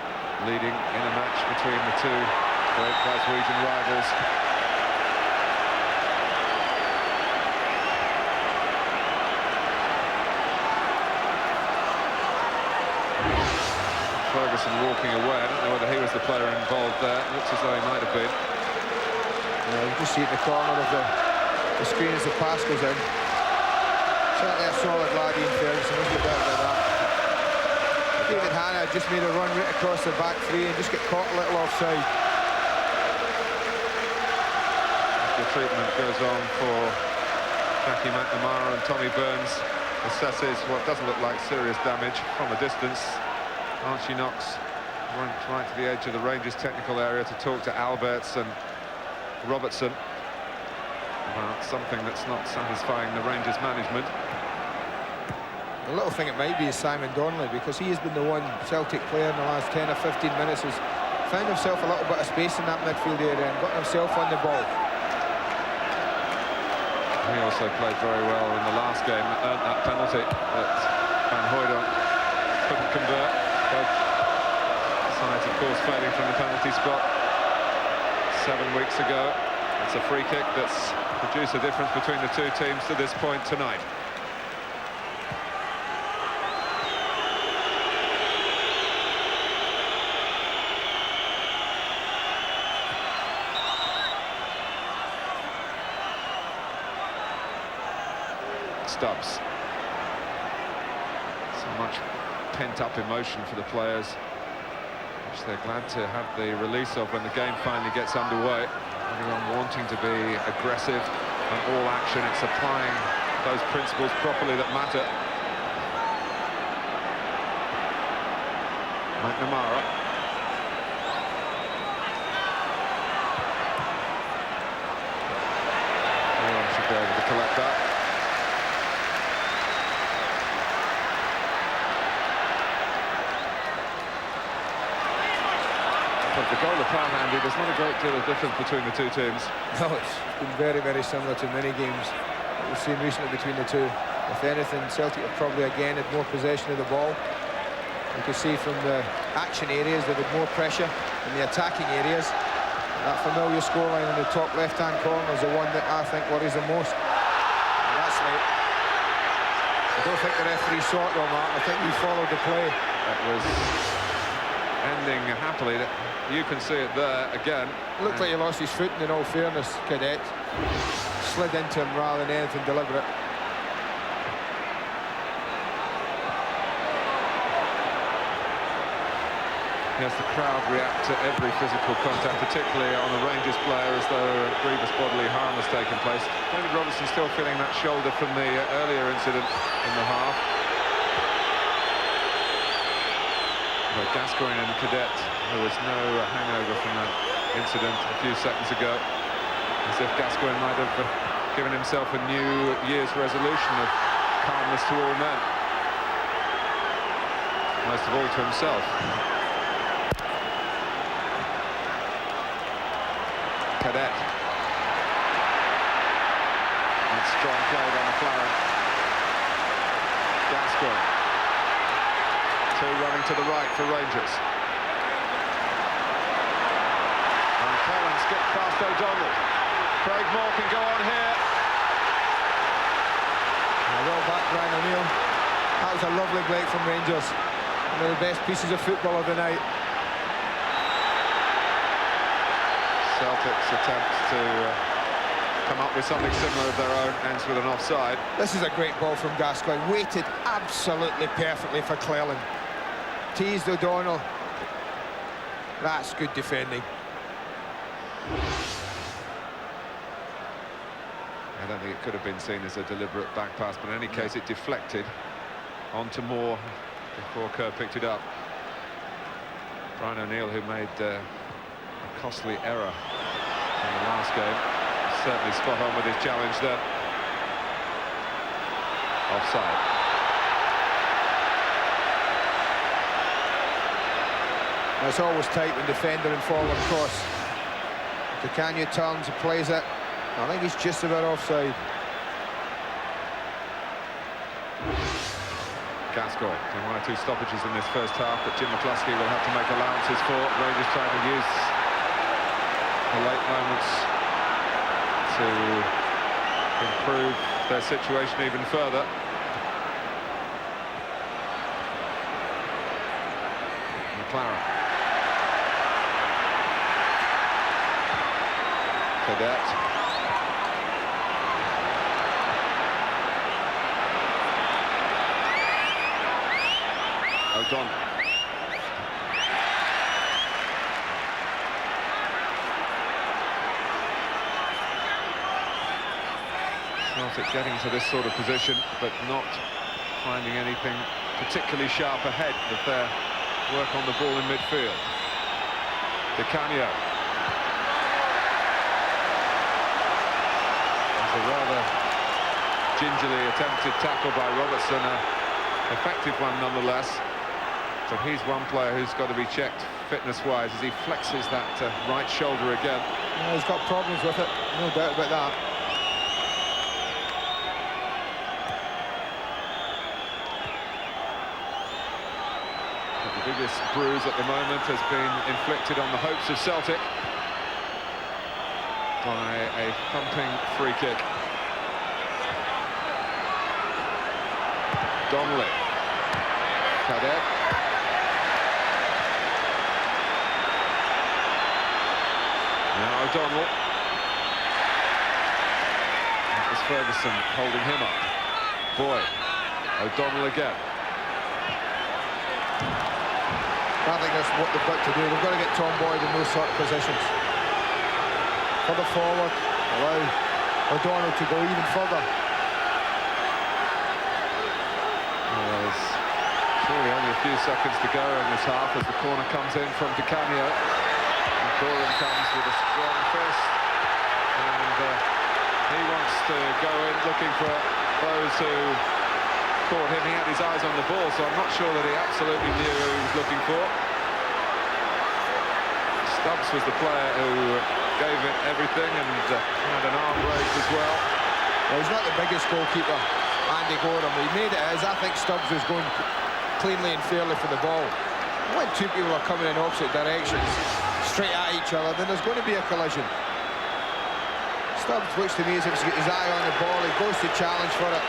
leading in a match between the two great Glaswegian rivals. Ferguson walking away. I don't know whether he was the player involved there. Looks as though he might have been. Yeah, you can see it in the corner of the screen as the pass goes in. Certainly a solid lad, Ian Ferguson, there's no doubt about that. David Hanna just made a run right across the back three and just get caught a little offside. The treatment goes on for Jackie McNamara, and Tommy Burns assesses what doesn't look like serious damage from a distance. Archie Knox went right to the edge of the Rangers technical area to talk to Alberts and Robertson about something that's not satisfying the Rangers management. The little thing it might be is Simon Donnelly, because he has been the one Celtic player in the last 10 or 15 minutes who's found himself a little bit of space in that midfield area and got himself on the ball. He also played very well in the last game, earned that penalty that Van Hooijdonk couldn't convert. Both sides, of course, failing from the penalty spot 7 weeks ago. It's a free kick that's produced a difference between the two teams to this point tonight. Stubbs. So much pent-up emotion for the players, which they're glad to have the release of when the game finally gets underway. Everyone wanting to be aggressive and all action. It's applying those principles properly that matter. McNamara. Everyone should be able to collect that. The goal of Power-handed, there's not a great deal of difference between the two teams. No, it's been very, very similar to many games that we've seen recently between the two. If anything, Celtic have probably again had more possession of the ball. You can see from the action areas they had more pressure in the attacking areas. That familiar scoreline in the top left-hand corner is the one that I think worries them most. And that's late. I don't think the referee saw it, though, Martin. I think he followed the play. It was ending happily. You can see it there again. Looked like he lost his footing, in all fairness, Cadet. Slid into him rather than anything deliberate. Yes, the crowd react to every physical contact, particularly on a Rangers player, as though grievous bodily harm has taken place. David Robertson still feeling that shoulder from the earlier incident in the half. But Gascoigne and Cadet, there was no hangover from that incident a few seconds ago, as if Gascoigne might have given himself a New Year's resolution of calmness to all men, most of all to himself. Cadet. And strong play by McLaren. Gascoigne. Two running to the right for Rangers. And Cullen skipped past O'Donnell. Craig Moore can go on here. Well back, Brian O'Neill. That was a lovely break from Rangers. One of the best pieces of football of the night. Celtic's attempt to come up with something similar of their own ends with an offside. This is a great ball from Gascoigne. Weighted absolutely perfectly for Cleland. Teased O'Donnell. That's good defending. I don't think it could have been seen as a deliberate back pass, but in any case it deflected onto Moore before Kerr picked it up. Brian O'Neill, who made a costly error in the last game, certainly spot on with his challenge there. Offside. It's always tight when defender and forward cross. Canio turns and plays it. I think he's just about offside. Gascoigne, one or two stoppages in this first half, but Jim McCluskey will have to make allowances for. Rangers trying to use the late moments to improve their situation even further. McLaren. Cadet. O'Donnell. Celtic getting to this sort of position, but not finding anything particularly sharp ahead of their work on the ball in midfield. Di Canio. It's a rather gingerly attempted tackle by Robertson, an effective one nonetheless. But he's one player who's got to be checked fitness-wise as he flexes that right shoulder again. Yeah, he's got problems with it, no doubt about that. But the biggest bruise at the moment has been inflicted on the hopes of Celtic by a thumping free kick. Donnelly. Cadet. Now O'Donnell. That was Ferguson holding him up. Boyd. O'Donnell again. I think that's what they've got to do. They've got to get Tom Boyd in those sort of positions. Further forward, allow O'Donnell to go even further. There's surely only a few seconds to go in this half as the corner comes in from Di Canio. Borum comes with a strong fist, and he wants to go in looking for those who caught him. He had his eyes on the ball, so I'm not sure that he absolutely knew who he was looking for. Stubbs was the player who gave it everything and had an arm raised as well. Well, he's not the biggest goalkeeper, Andy Gorham. He made it as I think Stubbs was going cleanly and fairly for the ball. When two people are coming in opposite directions, straight at each other, then there's going to be a collision. Stubbs looks to me as if he's got his eye on the ball. He goes to challenge for it.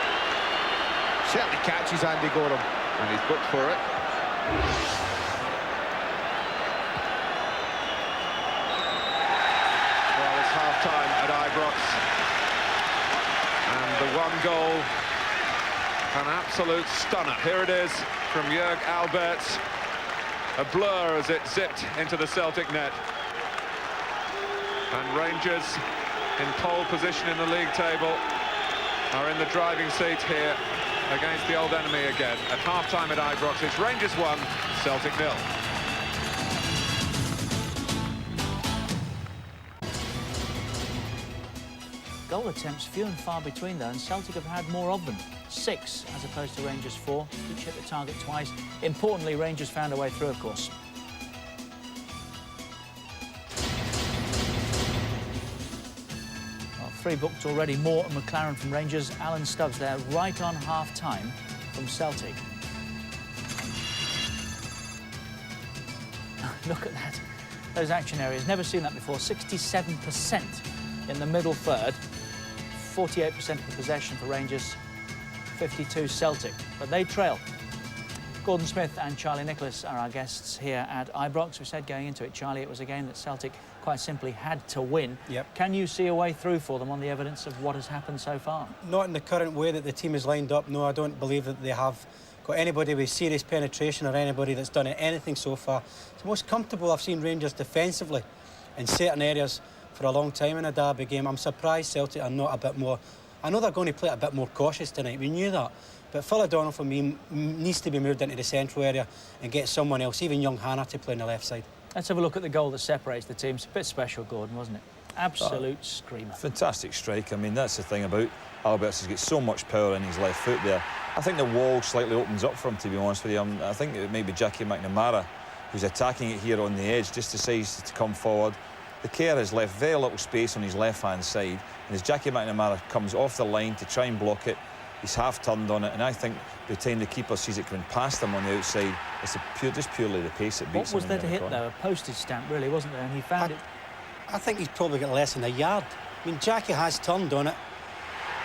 Certainly catches Andy Gorham. And he's booked for it. Well, it's half-time at Ibrox. And the one goal, an absolute stunner. Here it is from Jörg Alberts. A blur as it zipped into the Celtic net. And Rangers, in pole position in the league table, are in the driving seat here against the old enemy again. At half-time at Ibrox, it's Rangers 1, Celtic 0. Goal attempts few and far between though, and Celtic have had more of them. 6 as opposed to Rangers 4. Each hit the target twice. Importantly, Rangers found a way through, of course. Well, 3 booked already. Moore and McLaren from Rangers. Alan Stubbs there right on half-time from Celtic. Look at that. Those action areas. Never seen that before. 67% in the middle third. 48% of the possession for Rangers, 52 Celtic, but they trail. Gordon Smith and Charlie Nicholas are our guests here at Ibrox. We said going into it, Charlie, it was a game that Celtic quite simply had to win. Yep. Can you see a way through for them on the evidence of what has happened so far? Not in the current way that the team is lined up. No, I don't believe that they have got anybody with serious penetration or anybody that's done anything so far. It's the most comfortable I've seen Rangers defensively in certain areas for a long time in a derby game. I'm surprised Celtic are not a bit more... I know they're going to play a bit more cautious tonight, we knew that, but Phil O'Donnell for me needs to be moved into the central area and get someone else, even young Hannah, to play on the left side. Let's have a look at the goal that separates the teams. A bit special, Gordon, wasn't it? Absolute screamer. Fantastic strike. I mean, that's the thing about Alberts. He's got so much power in his left foot there. I think the wall slightly opens up for him, to be honest with you. I think it may be Jackie McNamara who's attacking it here on the edge, just decides to come forward. The Kerr has left very little space on his left-hand side, and as Jackie McNamara comes off the line to try and block it, he's half-turned on it, and I think by the time the keeper sees it coming past him on the outside, it's just purely the pace that beats him. What was there to hit, though? A postage stamp, really, wasn't there? And he found it. I think he's probably got less than a yard. I mean, Jackie has turned on it,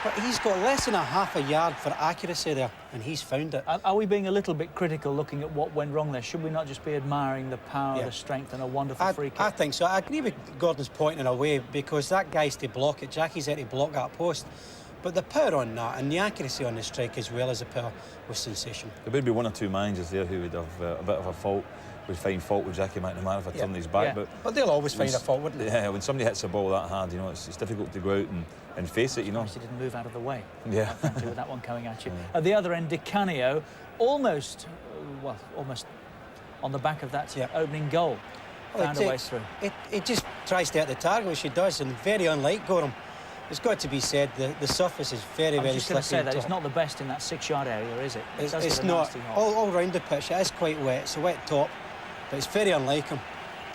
but he's got less than a half a yard for accuracy there, and he's found it. Are we being a little bit critical looking at what went wrong there? Should we not just be admiring the power, the strength, and a wonderful free kick? I think so. I agree with Gordon's point in a way, because that guy's to block it. Jackie's there to block that post. But the power on that and the accuracy on the strike as well as the power was sensational. There would be 1 or 2 managers there who would have a bit of a fault, would find fault with Jackie McNamara for turning his back. But they'll always find a fault, wouldn't they? Yeah, when somebody hits a ball that hard, you know, it's difficult to go out and face it, you know. He didn't move out of the way. Yeah. With that one coming at you. At the other end, Di Canio, almost on the back of that opening goal. Found a way through. It just tries to hit the target, which he does, and very unlike Gorham. It's got to be said, the surface is very slippery. I was just going to say that it's not the best in that 6-yard area, is it? It's not. All round the pitch, it is quite wet. It's a wet top, but it's very unlike him.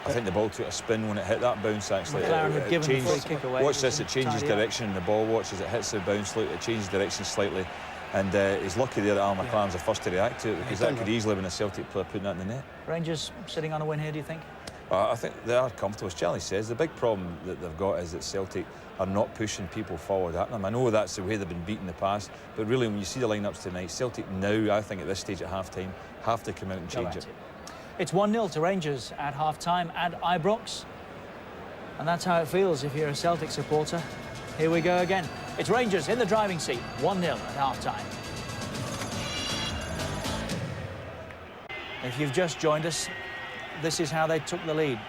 I think the ball took a spin when it hit that bounce, actually. McLaren had given the free kick away. Watch this, it changes direction in the ball. Watch as it hits the bounce, it changes direction slightly. And he's lucky there that Al McLaren's the first to react to it, because that could easily have been a Celtic player putting that in the net. Rangers sitting on a win here, do you think? I think they are comfortable. As Charlie says, the big problem that they've got is that Celtic are not pushing people forward at them. I know that's the way they've been beaten in the past, but really when you see the lineups tonight, Celtic now, I think at this stage at half-time, have to come out and change it. It's 1-0 to Rangers at half-time at Ibrox. And that's how it feels if you're a Celtic supporter. Here we go again. It's Rangers in the driving seat, 1-0 at half-time. If you've just joined us, this is how they took the lead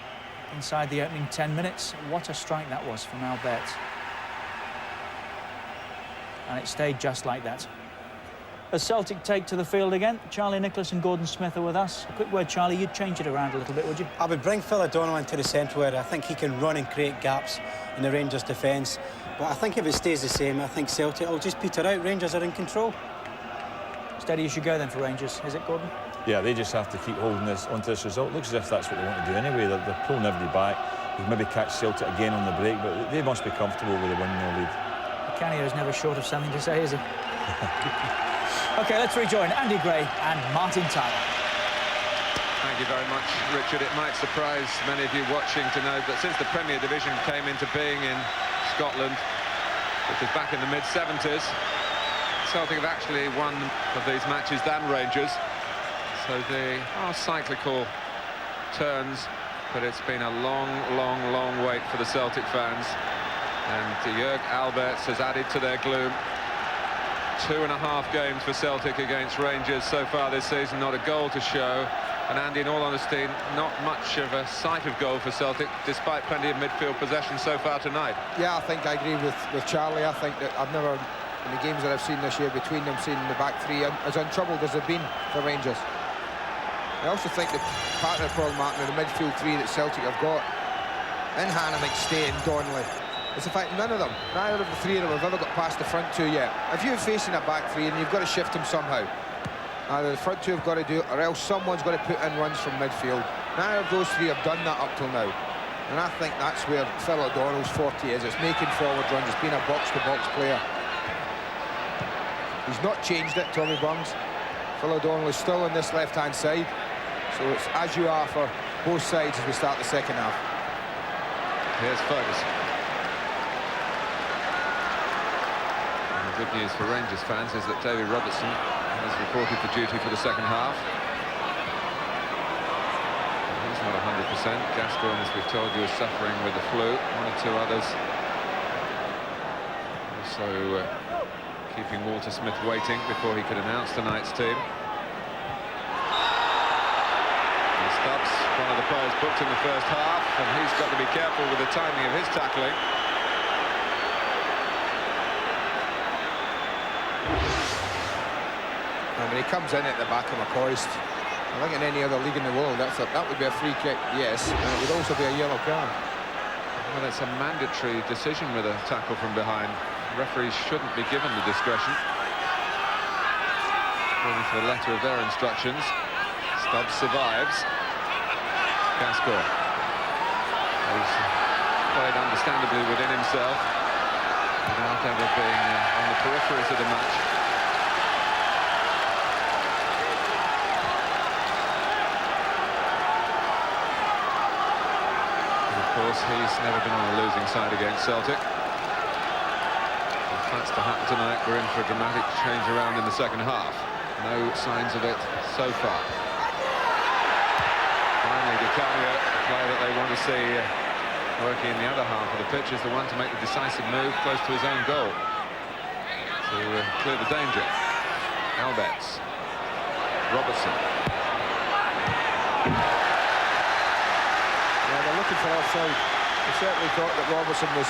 inside the opening 10 minutes. What a strike that was from Albert. And it stayed just like that. As Celtic take to the field again, Charlie Nicholas and Gordon Smith are with us. A quick word, Charlie, you'd change it around a little bit, would you? I would bring Phil O'Donnell into the central area. I think he can run and create gaps in the Rangers' defence. But I think if it stays the same, I think Celtic will just peter out. Rangers are in control. Steady as you go then for Rangers, is it, Gordon? Yeah, they just have to keep holding this onto this result. Looks as if that's what they want to do anyway. They're pulling everybody back. They've maybe catch Celtic again on the break, but they must be comfortable with a 1-0 lead. Canio's never short of something to say, is he? OK, let's rejoin Andy Gray and Martin Tyler. Thank you very much, Richard. It might surprise many of you watching to know that since the Premier Division came into being in Scotland, which was back in the mid-70s, Celtic have actually won of these matches than Rangers. So they are cyclical turns, but it's been a long, long, long wait for the Celtic fans. And Jörg Albertz has added to their gloom. 2.5 games for Celtic against Rangers so far this season, not a goal to show. And Andy, in all honesty, not much of a sight of goal for Celtic, despite plenty of midfield possession so far tonight. Yeah, I think I agree with Charlie. I think that I've never, in the games that I've seen this year, between them, seen the back three as untroubled as they've been for Rangers. I also think that part of the problem, Martin, in the midfield three that Celtic have got, in Hannah, McStay and Donnelly, is the fact none of them, neither of the three of them have ever got past the front two yet. If you're facing a back three and you've got to shift them somehow, either the front two have got to do it, or else someone's got to put in runs from midfield. Neither of those three have done that up till now. And I think that's where Phil O'Donnell's forte is. It's making forward runs. It's being a box-to-box player. He's not changed it, Tommy Burns. Phil O'Donnell is still on this left-hand side. So it's as you are for both sides as we start the second half. Here's Ferguson. And the good news for Rangers fans is that David Robertson has reported for duty for the second half. He's not 100%. Gascoigne, as we've told you, is suffering with the flu. One or two others. Also keeping Walter Smith waiting before he could announce tonight's team. And Stubbs, one of the players booked in the first half, and he's got to be careful with the timing of his tackling. And when he comes in at the back of McCoist, I think in any other league in the world, that would be a free kick, yes, and it would also be a yellow card. Well, it's a mandatory decision with a tackle from behind. Referees shouldn't be given the discretion. According to the letter of their instructions, Stubbs survives. Gascoigne, who's played understandably within himself without ever being on the peripheries of the match. He's never been on the losing side against Celtic. If that's to happen tonight, we're in for a dramatic change around in the second half. No signs of it so far. Finally, Dicanio, the player that they want to see working in the other half of the pitch, is the one to make the decisive move close to his own goal to clear the danger. Albertz. Robertson. Looking for offside. They certainly thought that Robertson was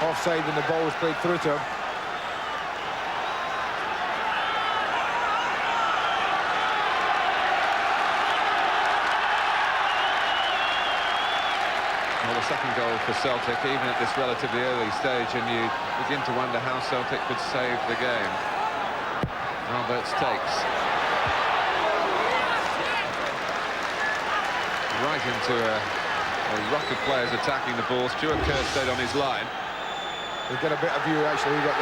offside when the ball was played through to him. Well, the second goal for Celtic, even at this relatively early stage, and you begin to wonder how Celtic could save the game. Albertz takes. Right into a ruck of players attacking the ball. Stuart Kerr stayed on his line. We've got a bit of view, actually. He got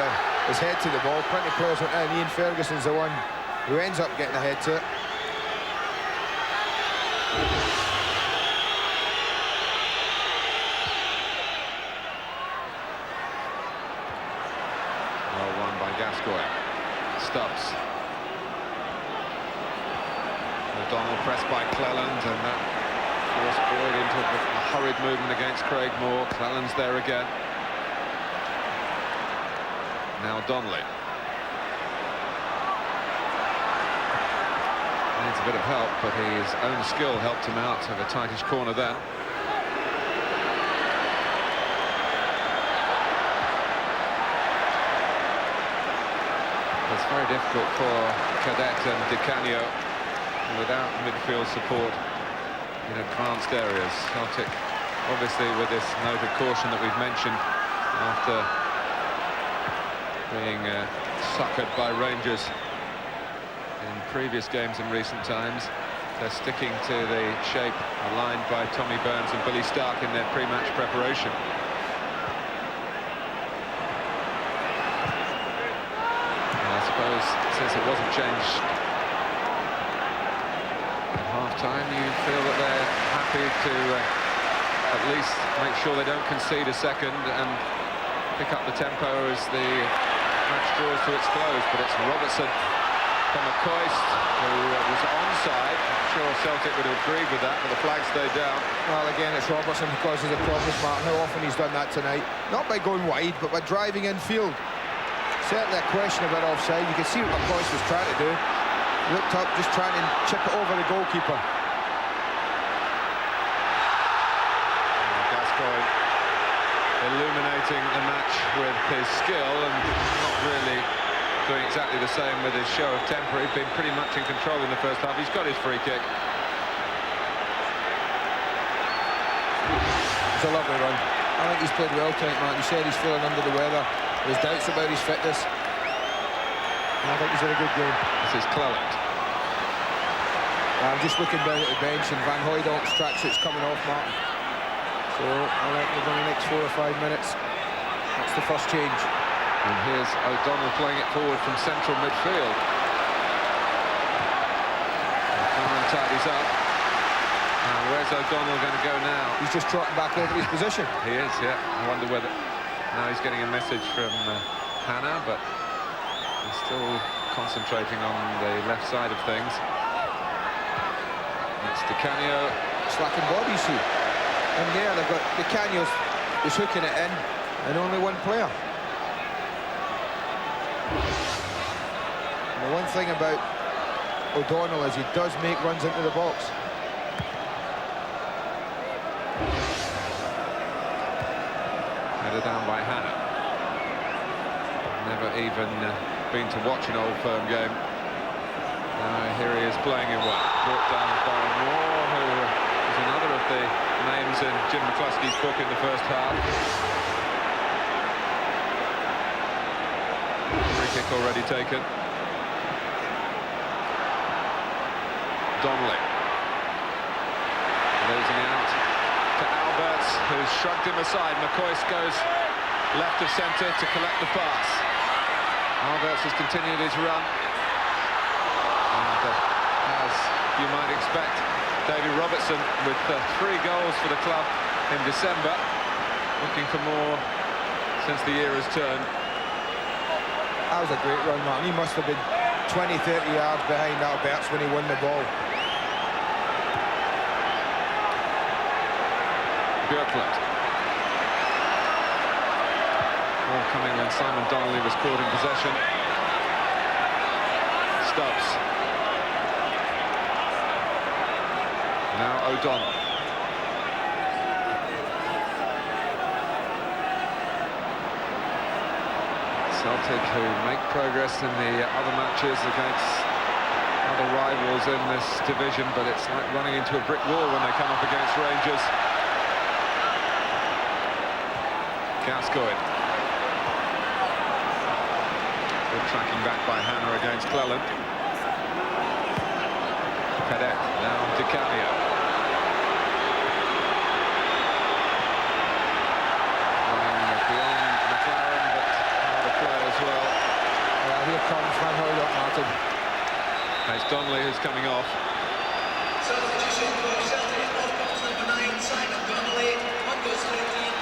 his head to the ball. Plenty of players went in. Ian Ferguson's the one who ends up getting a head to it. Well won by Gascoigne. Stubbs. O'Donnell pressed by Cleland, and that forced Boyd into a hurried movement against Craig Moore. Cleland's there again. Now Donnelly. Needs a bit of help, but his own skill helped him out of a tightish corner then. It's very difficult for Cadet and Dicanio without midfield support in advanced areas. Celtic, obviously, with this note of caution that we've mentioned, after being suckered by Rangers in previous games in recent times, they're sticking to the shape aligned by Tommy Burns and Billy Stark in their pre-match preparation. And I suppose since change at half-time. You feel that they're happy to at least make sure they don't concede a second and pick up the tempo as the match draws to its close. But it's Robertson from a Coist, who was onside. I'm sure Celtic would have agreed with that, but the flag stayed down. Well, again, it's Robertson who causes the problems, Martin. How often he's done that tonight? Not by going wide, but by driving infield. Certainly a question about offside. You can see what Coist was trying to do. Looked up, just trying to chip it over the goalkeeper. Gascoigne illuminating the match with his skill and not really doing exactly the same with his show of temper. He'd been pretty much in control in the first half. He's got his free kick. It's a lovely run. I think he's played well tonight, man. He said he's feeling under the weather. There's doubts about his fitness. And I think he's had a good game. This is Cleland. I'm just looking down at the bench and Van Hooydonk's tracksuit's coming off, Martin. So I reckon within the next 4 or 5 minutes, that's the first change. And here's O'Donnell playing it forward from central midfield. Cameron tidies up. Now, where's O'Donnell going to go now? He's just trotting back over his position. He is, yeah. I wonder whether... Now he's getting a message from Hannah, but he's still concentrating on the left side of things. That's Di Canio. Slacking bodies here. And there they've got Di Canio is hooking it in, and only one player. And the one thing about O'Donnell is he does make runs into the box. Headed down by Hannah. Never even been to watch an Old Firm game. Here he is playing in one. Brought down by Moore, who is another of the names in Jim McCluskey's book in the first half. Free kick already taken. Donnelly. Losing out to Alberts, who's shrugged him aside. McCoist goes left of centre to collect the pass. Alberts has continued his run. And as you might expect, Davy Robertson with 3 goals for the club in December. Looking for more since the year has turned. That was a great run, Martin. He must have been 20, 30 yards behind Alberts when he won the ball. Björklund. Ball coming when Simon Donnelly was caught in possession. Stubbs. Now O'Donnell. Celtic, who make progress in the other matches against other rivals in this division, but it's like running into a brick wall when they come up against Rangers. Gascoigne. Good tracking back by Hannah against Cleland. Cadet, now Di Canio. Running beyond McLaren, but another player as well. Here comes Van Hooydonk, Martin. It's Donnelly who's coming off.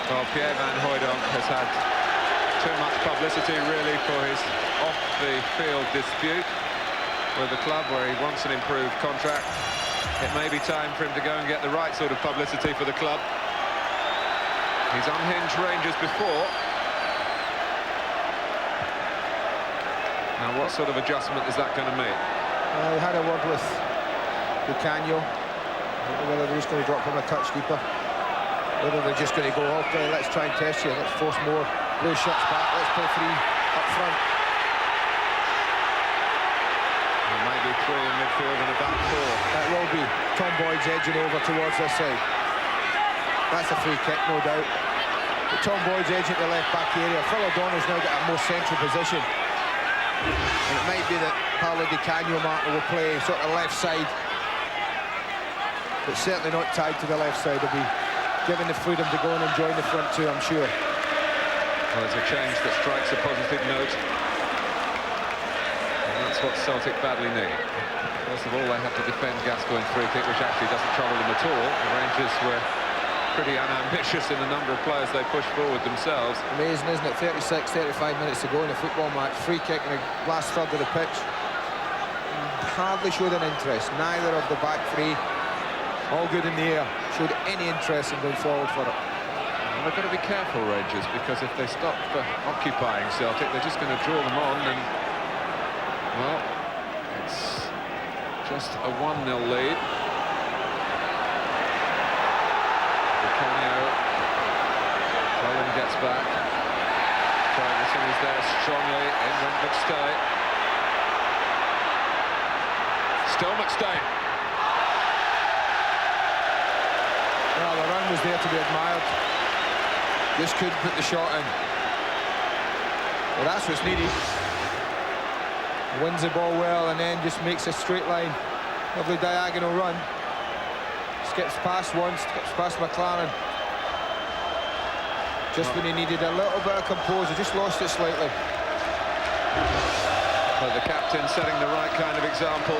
Well, Pierre Van Hooydonk has had too much publicity, really, for his off-the-field dispute with the club, where he wants an improved contract. It may be time for him to go and get the right sort of publicity for the club. He's unhinged Rangers before. Now, what sort of adjustment is that going to make? He had a word with Di Canio. I don't know whether they're just going to drop him a touch deeper. Whether they're just going to go, okay, let's try and test you, let's force more blue shirts back, let's play 3 up front. And maybe 3 in midfield and a back 4. That will be. Tom Boyd's edging over towards this side. That's a free kick, no doubt. But Tom Boyd's edging the left back area. Phil O'Donnell's now got a more central position. And it might be that Paolo Di Canio, Martin, will play sort of left side. But certainly not tied to the left side. He'll be given the freedom to go in and join the front two, I'm sure. Well, it's a change that strikes a positive note. And that's That's what Celtic badly need. First of all, they have to defend Gascoigne's free kick, which actually doesn't trouble them at all. The Rangers were pretty unambitious in the number of players they pushed forward themselves. Amazing, isn't it? 36, 35 minutes to go in a football match. Free kick in the last third of the pitch. Hardly showed an interest. Neither of the back three, all good in the air, showed any interest in going forward for it. And they've got to be careful, Rangers, because if they stop occupying Celtic, they're just going to draw them on, and, well, it's just a 1-0 lead. Cullen gets back. Ferguson is there strongly. In went McStay. Still McStay. Well, the run was there to be admired. Just couldn't put the shot in. Well, that's what's needed. Wins the ball well and then just makes a straight line. Lovely diagonal run. Skips past one, skips past McLaren. Just when he needed a little bit of composure, just lost it slightly. But the captain setting the right kind of example.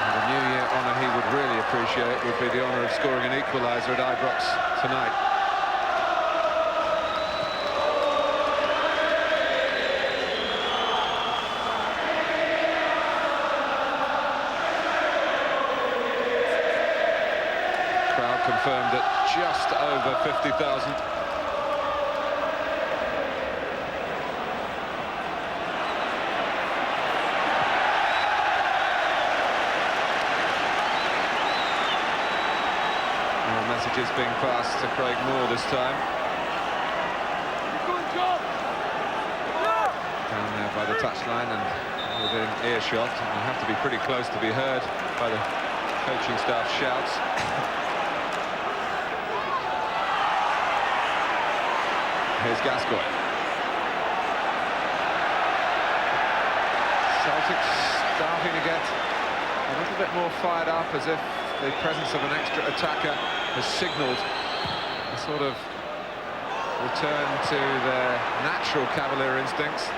And the New Year honour he would really appreciate would be the honour of scoring an equaliser at Ibrox tonight. Confirmed at just over 50,000. More messages being passed to Craig Moore this time. Down there by the touchline and within earshot. You have to be pretty close to be heard by the coaching staff shouts. Here's Gascoigne. Celtic starting to get a little bit more fired up, as if the presence of an extra attacker has signalled a sort of return to their natural cavalier instincts.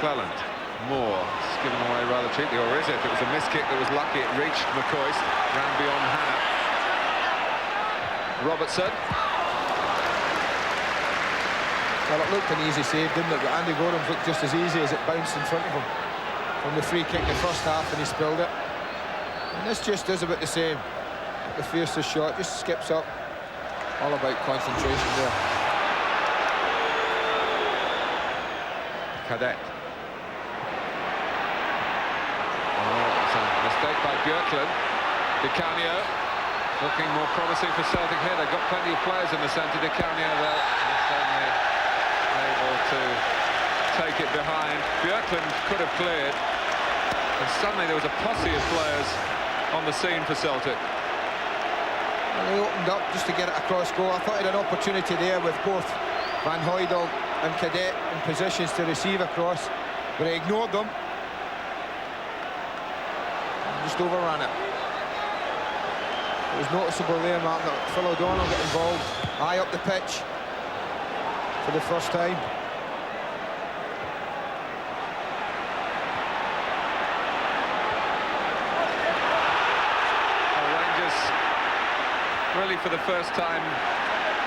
Cleland, Moore, it's given away rather cheaply, or is it? It was a miss kick that was lucky, it reached McCoist, ran beyond Hannah. Robertson. Well, it looked an easy save, didn't it? But Andy Gorham's looked just as easy as it bounced in front of him from the free kick in the first half, and he spilled it. And this just does about the same. The fiercest shot, just skips up. All about concentration there. Cadet. Oh, it's a mistake by Björklund. Di Canio. Looking more promising for Celtic here. They've got plenty of players in the centre. Di Canio there, certainly able to take it behind. Björklund could have cleared, and suddenly there was a posse of players on the scene for Celtic. And they opened up just to get it across goal. I thought he had an opportunity there with both Van Hooydonk and Cadet in positions to receive across, but he ignored them and just overran it. It was noticeable there, Martin, that Phil O'Donnell got involved high up the pitch for the first time. Rangers, really for the first time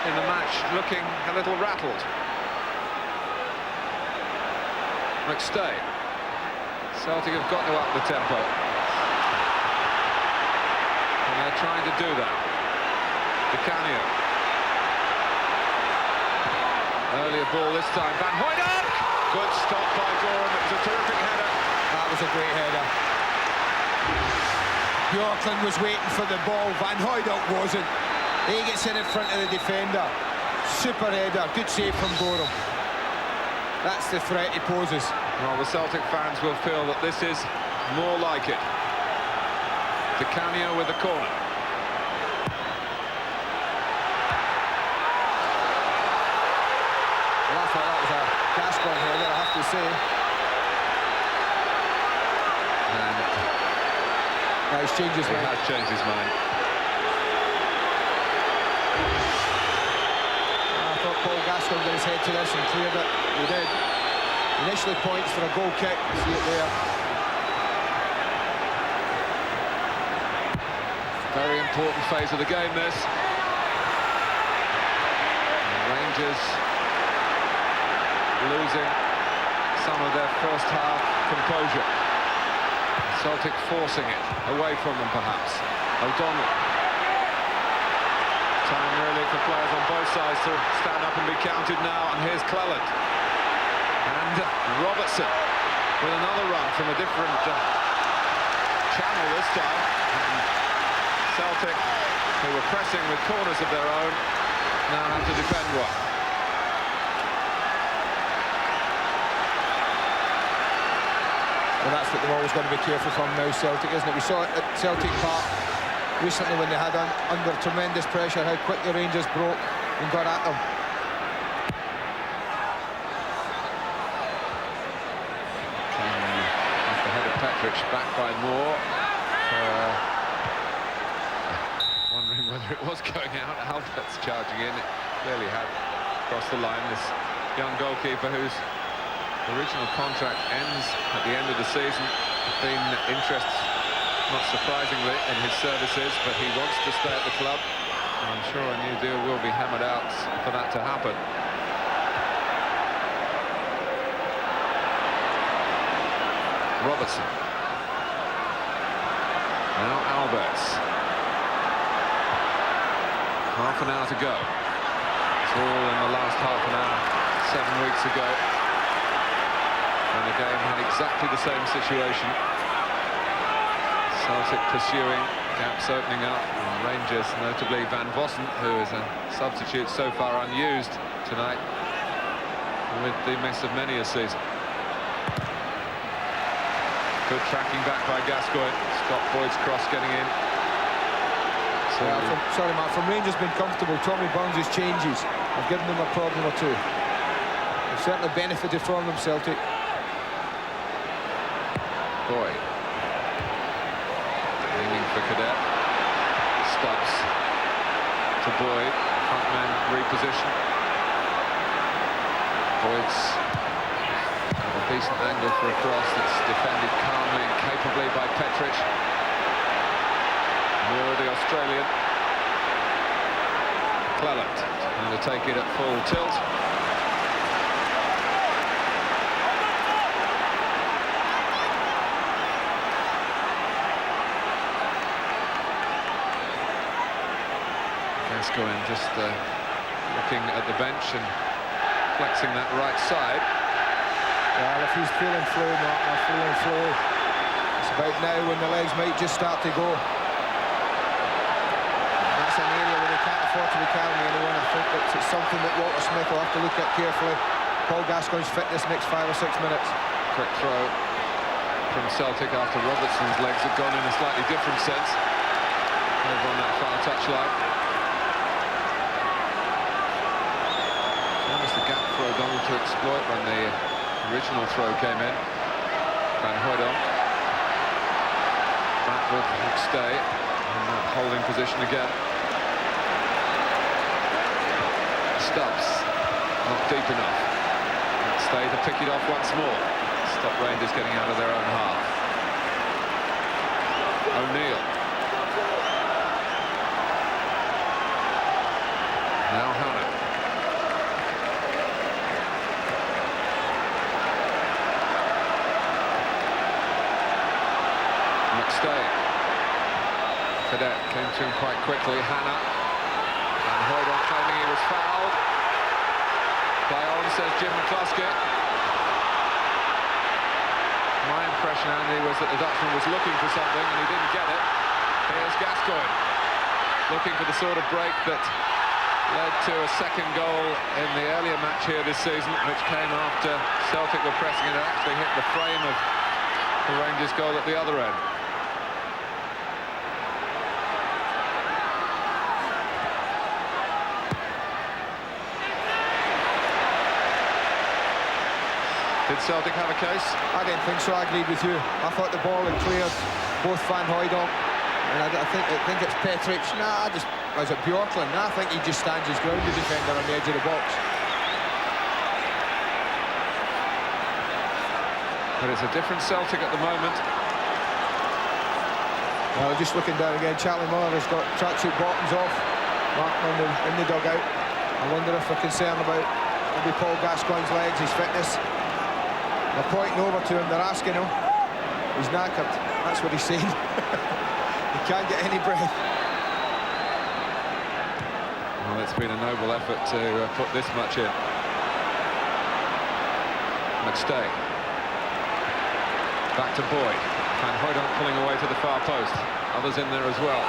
in the match, looking a little rattled. McStay. Celtic have got to up the tempo. And they're trying to do that. Di Canio. Earlier ball this time. Van Hooydonk! Good stop by Gorham. It was a terrific header. That was a great header. Björklund was waiting for the ball. Van Hooydonk wasn't. He gets in front of the defender. Super header. Good save from Gorham. That's the threat he poses. Well, the Celtic fans will feel that this is more like it. Di Canio with the corner. Well, I thought that was a Gascoigne header, I have to say. And Now he's changed his he mind. has changed his mind. Paul Gascoigne got his head to this and cleared it. He did. Initially points for a goal kick. See it there. Very important phase of the game, this. And Rangers losing some of their first half composure. Celtic forcing it away from them, perhaps. O'Donnell. Time really for players on both sides to stand up and be counted now, and here's Cleland. And Robertson with another run from a different channel this time. And Celtic, who were pressing with corners of their own, now have to defend one. Well, that's what they've always got to be careful from now, Celtic, isn't it? We saw it at Celtic Park recently when they had under tremendous pressure how quickly Rangers broke and got at them. Off the head of Petric, back by Moore. Wondering whether it was going out. Albert's charging in. It clearly had crossed the line. This young goalkeeper whose original contract ends at the end of the season. Been interest, not surprisingly, in his services, but he wants to stay at the club. And I'm sure a new deal will be hammered out for that to happen. Robertson. Now Alberts. Half an hour to go. It's all in the last half an hour, 7 weeks ago. And the game had exactly the same situation. Celtic pursuing, gaps opening up, and Rangers, notably Van Vossen, who is a substitute so far unused tonight, with the miss of many a season. Good tracking back by Gascoigne. Stop Boyd's cross getting in. So, sorry, Mark, from Rangers being comfortable, Tommy Burns' changes have given them a problem or two. They've certainly benefited from them, Celtic. Boyd. Aiming for Cadet. Stubbs to Boyd. Front man reposition. Boyd's a decent angle for a cross that's defended calmly and capably by Petric. Moore, the Australian. Cleland trying to take it at full tilt. Gascoigne just looking at the bench and flexing that right side. Well, if he's feeling flow, Mark, I'm feeling flow. It's about now when the legs might just start to go. And that's an area where they can't afford to be carrying anyone. I think it's something that Walter Smith will have to look at carefully. Paul Gascoigne's fitness next 5 or 6 minutes. Quick throw from Celtic after Robertson's legs had gone in a slightly different sense. Over on that far touchline. That was the gap for O'Donnell to exploit when the original throw came in. Van Hooydonk. Back with McStay in that holding position again. Stubbs, not deep enough. McStay to pick it off once more. Stop Rangers getting out of their own half. O'Neill. Now Hannah. McStay. Cadet came to him quite quickly. Hannah. And Hooydonk claiming he was fouled. Play on, says Jim McCluskey. My impression, Andy, was that the Dutchman was looking for something and he didn't get it. Here's Gascoigne, looking for the sort of break that led to a second goal in the earlier match here this season, which came after Celtic were pressing it. It actually hit the frame of the Rangers goal at the other end. Did Celtic have a case? I didn't think so. I agreed with you. I thought the ball had cleared both Van Hooydonk and I think it's Petric. Nah, was it Bjorklund? Nah, I think he just stands his ground, the defender on the edge of the box. But it's a different Celtic at the moment. Well, just looking down again, Charlie Miller has got tracksuit bottoms off, Martin in the dugout. I wonder if they're concerned about maybe Paul Gascoigne's legs, his fitness. They're pointing over to him, they're asking him. He's knackered, that's what he's saying. He can't get any breath. Well, it's been a noble effort to put this much in. McStay. Back to Boyd. Van Hooydonk pulling away to the far post. Others in there as well.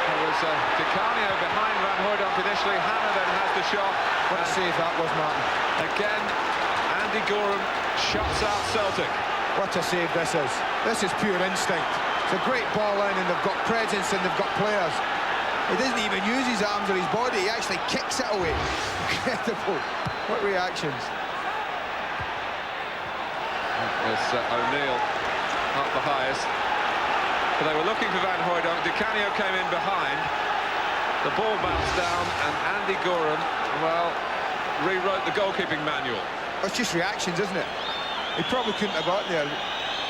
There was Di Canio behind Van Hooydonk initially. Hanna then has the shot. What a save that was, Martin. Again, Andy Gorham shuts out Celtic. What a save this is. This is pure instinct. It's a great ball in, and they've got presence and they've got players. He doesn't even use his arms or his body. He actually kicks it away. Incredible. What reactions. It's O'Neill up the highest. But they were looking for Van Hooydonk. Di Canio came in behind. The ball bounced down, and Andy Gorham, well, rewrote the goalkeeping manual. It's just reactions, isn't it? He probably couldn't have gotten there.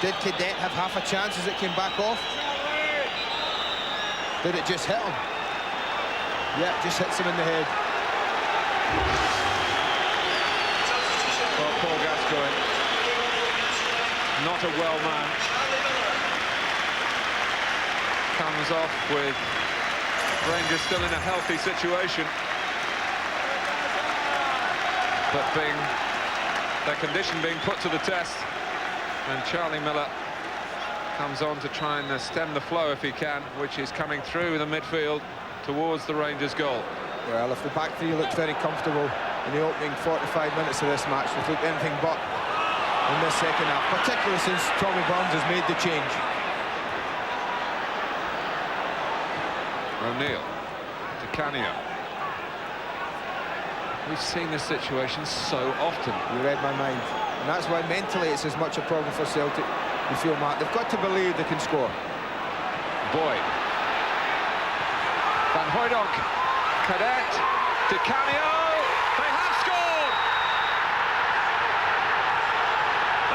Did Cadet have half a chance as it came back off? Did it just hit him? Yeah, it just hits him in the head. Well, Paul Gascoigne, not a well man, comes off with Rangers still in a healthy situation, but their condition being put to the test, and Charlie Miller comes on to try and stem the flow if he can, which is coming through the midfield towards the Rangers goal. Well, if the back three looked very comfortable in the opening 45 minutes of this match, they've looked anything but in this second half, particularly since Tommy Burns has made the change. O'Neill, Di Canio. We've seen this situation so often. You read my mind. And that's why mentally it's as much a problem for Celtic. You feel, Matt, they've got to believe they can score. Boyd. Van Hooydonk. Cadet. Di Canio. They have scored!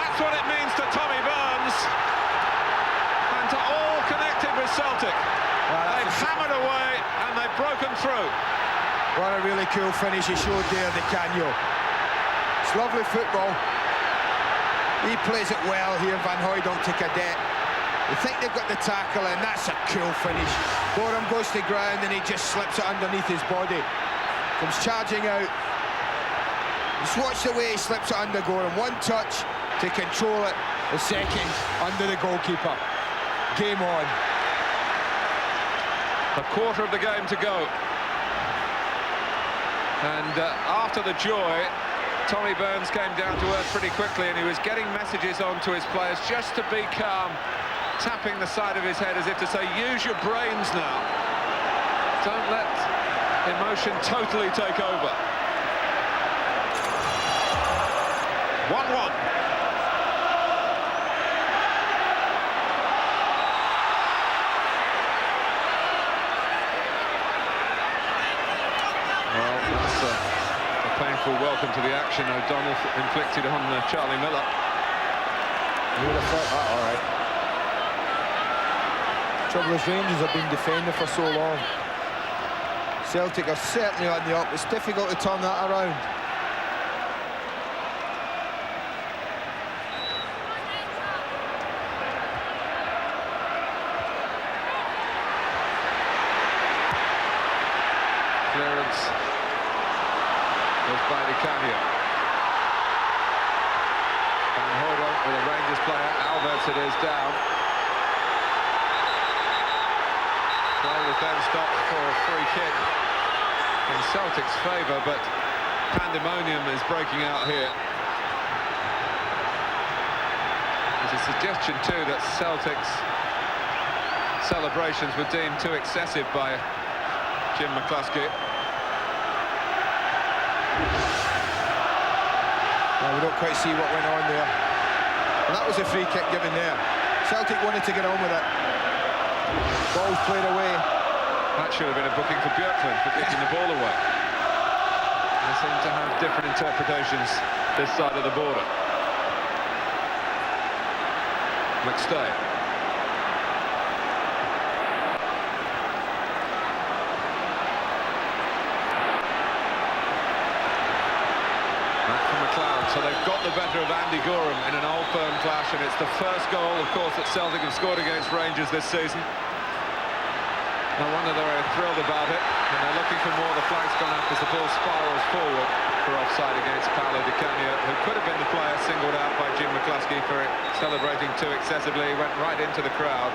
That's what it means to Tommy Burns. And to all connected with Celtic. They've hammered away and they've broken through. What a really cool finish he showed there, Di Canio. It's lovely football. He plays it well here, Van Hooydonk to Cadet. They think they've got the tackle, and that's a cool finish. Gorham goes to ground and he just slips it underneath his body. Comes charging out. Just watch the way he slips it under Gorham. One touch to control it. The second under the goalkeeper. Game on. A quarter of the game to go. And after the joy, Tommy Burns came down to earth pretty quickly, and he was getting messages on to his players just to be calm, tapping the side of his head as if to say, use your brains now. Don't let emotion totally take over. 1-1. Well, that's a painful welcome to the action O'Donnell inflicted on Charlie Miller. You would have thought that, all right. Trouble is, Rangers have been defending for so long. Celtic are certainly on the up. It's difficult to turn that around. Clearance was by Di Canio. Van Hooydonk with a Rangers player. Alberts it is down. Play was then stopped for a free kick in Celtic's favour, but pandemonium is breaking out here. There's a suggestion too that Celtic's celebrations were deemed too excessive by Jim McCluskey. Well, we don't quite see what went on there. And that was a free kick given there. Celtic wanted to get on with it. Ball's played away. That should have been a booking for Björklund for kicking the ball away. They seem to have different interpretations this side of the border. McStay. So they've got the better of Andy Gorham in an old firm clash, and it's the first goal, of course, that Celtic have scored against Rangers this season. No wonder they're thrilled about it, and they're looking for more. The flag's gone up as the ball spirals forward for offside against Paolo Di Canio, who could have been the player singled out by Jim McCluskey for celebrating too excessively. He went right into the crowd.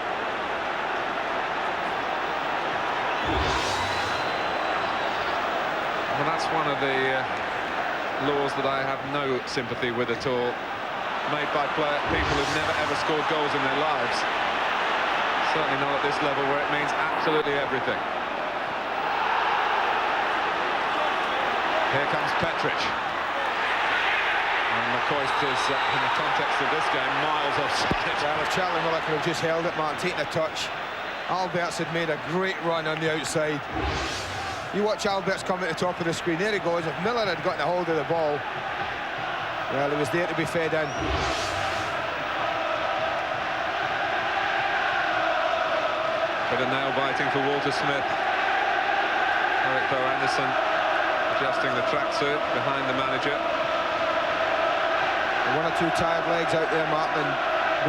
Well, that's one of the laws that I have no sympathy with at all, made by people who've never ever scored goals in their lives. Certainly not at this level where it means absolutely everything. Here comes Petric. And McCoist is, in the context of this game, miles offside. Well, if Charlie Miller could have just held it, Martin, taken a touch. Alberts had made a great run on the outside. You watch Alberts come at the top of the screen. There he goes. If Miller had gotten a hold of the ball, well, he was there to be fed in. Bit of nail-biting for Walter Smith. Eric Bow Anderson adjusting the tracksuit behind the manager. One or two tired legs out there, Martin, in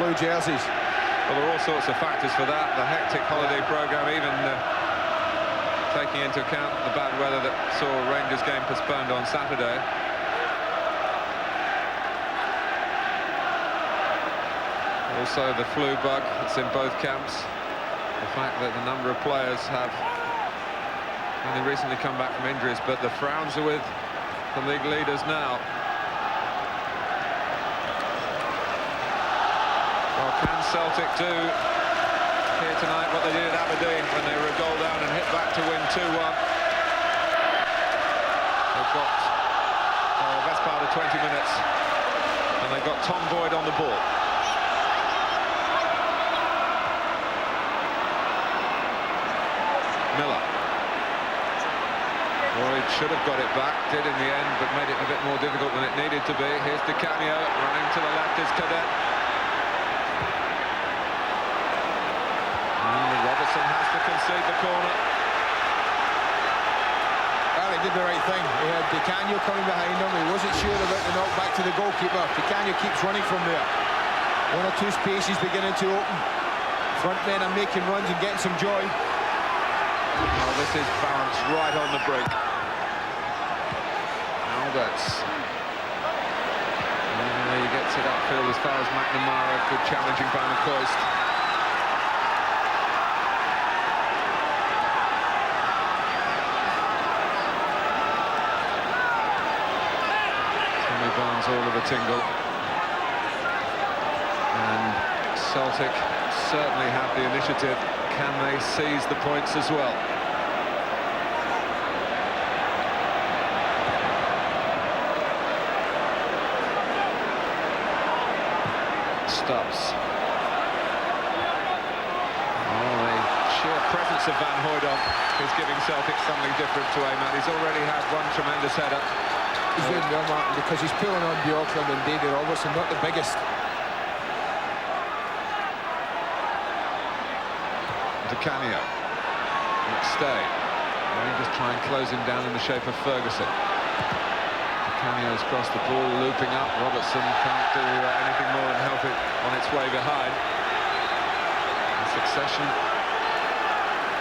blue jerseys. Well, there are all sorts of factors for that. The hectic holiday programme, even taking into account the bad weather that saw a Rangers game postponed on Saturday. Also the flu bug that's in both camps. The fact that a number of players have only recently come back from injuries, but the frowns are with the league leaders now. Well, can Celtic do here tonight what they did at Aberdeen when they were a goal down and hit back to win 2-1? They've got the best part of 20 minutes, and they've got Tom Boyd on the ball. Miller. Boyd should have got it back, did in the end, but made it a bit more difficult than it needed to be. Here's Di Canio, running to the left is Cadet. Robertson has to concede the corner. Well, he did the right thing. He had Di Canio coming behind him. He wasn't sure about the knock back to the goalkeeper. Di Canio keeps running from there. One or two spaces beginning to open. Front men are making runs and getting some joy. Well, this is balanced right on the brink. Alberts. He gets it upfield as far as McNamara. Good challenging by McCoist. Barnes all of a tingle, and Celtic certainly have the initiative. Can they seize the points as well? Stubbs. Oh, the sheer presence of Van Hooijdonk is giving Celtic something different to aim at. He's already had one tremendous header. He's doing well, Martin, because he's pulling on Bjorklund and Davy Robertson, not the biggest. Di Canio. McStay. Rangers try and close him down in the shape of Ferguson. Di Canio's crossed the ball, looping up. Robertson can't do anything more than help it on its way behind. A succession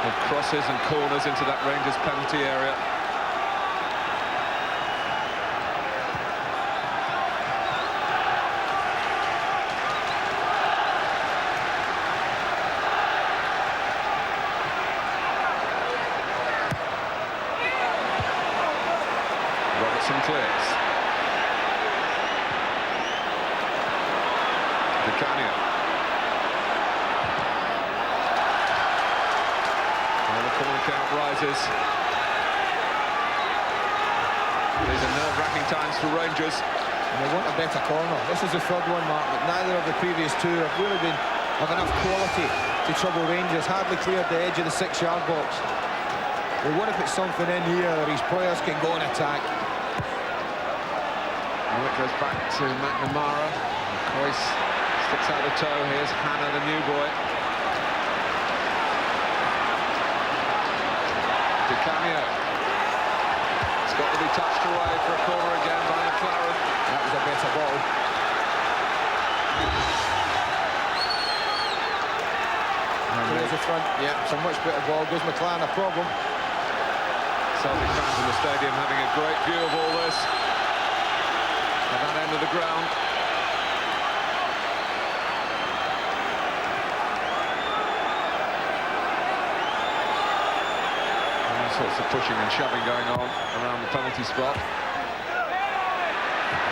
of crosses and corners into that Rangers penalty area. Robertson clears. Di Canio. Well, the corner count rises. These are nerve-wracking times for Rangers. And they want a better corner. This is the third one, Mark, but neither of the previous two have really have enough quality to trouble Rangers. Hardly cleared the edge of the 6-yard box. They want to put something in here where these players can go and attack. Well, it goes back to McNamara. Coyce sticks out the toe. Here's Hannah, the new boy. DiCamio. It's got to be touched away for a corner again by McLaren. That was a better ball. There's the front. Yeah, it's a much better ball. Gives McLaren a problem. Celtic fans in the stadium having a great view of all this at that end of the ground. All sorts of pushing and shoving going on around the penalty spot.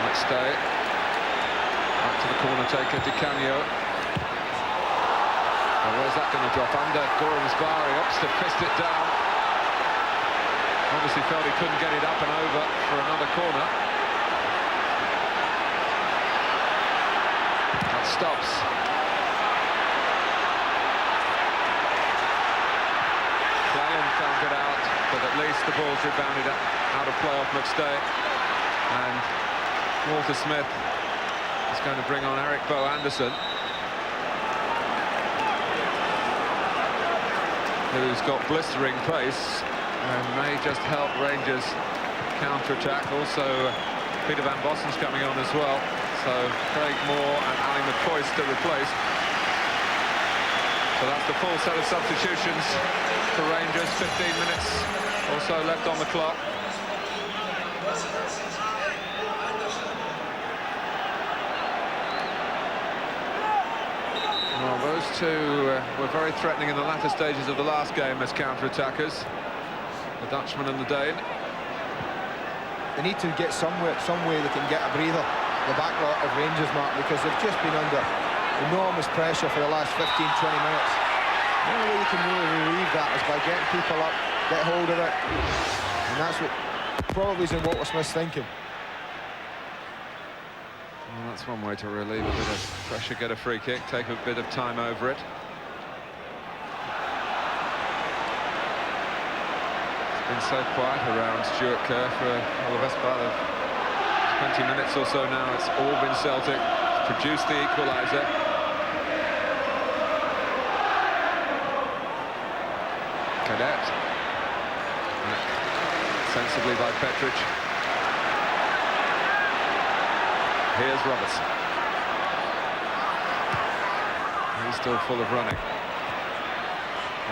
Let's stay. Back to the corner taker, DiCamio. Oh, where's that going to drop? Under Gorhamsbury, opts to fist it down. Obviously felt he couldn't get it up and over for another corner. That stops. Clallan can't get out, but at least the ball's rebounded out of play off McStay. And Walter Smith is going to bring on Eric Bow Anderson, who's got blistering pace and may just help Rangers counter-attack. Also, Peter Van Bossen's coming on as well, so Craig Moore and Ali McCoist to replace. So that's the full set of substitutions for Rangers. 15 minutes or so left on the clock. Well, those two were very threatening in the latter stages of the last game as counter-attackers, the Dutchman and the Dane. They need to get some way they can get a breather, the back lot of Rangers, Mark, because they've just been under enormous pressure for the last 15-20 minutes. The only way you can really relieve that is by getting people up, get hold of it, and that's what probably is in Walter Smith's thinking. Well, that's one way to relieve a bit of pressure, get a free kick, take a bit of time over it. It's been so quiet around Stuart Kerr for the best part of 20 minutes or so now. It's all been Celtic. It's produced the equaliser. Cadet. Sensibly by Petric. Here's Robertson. He's still full of running.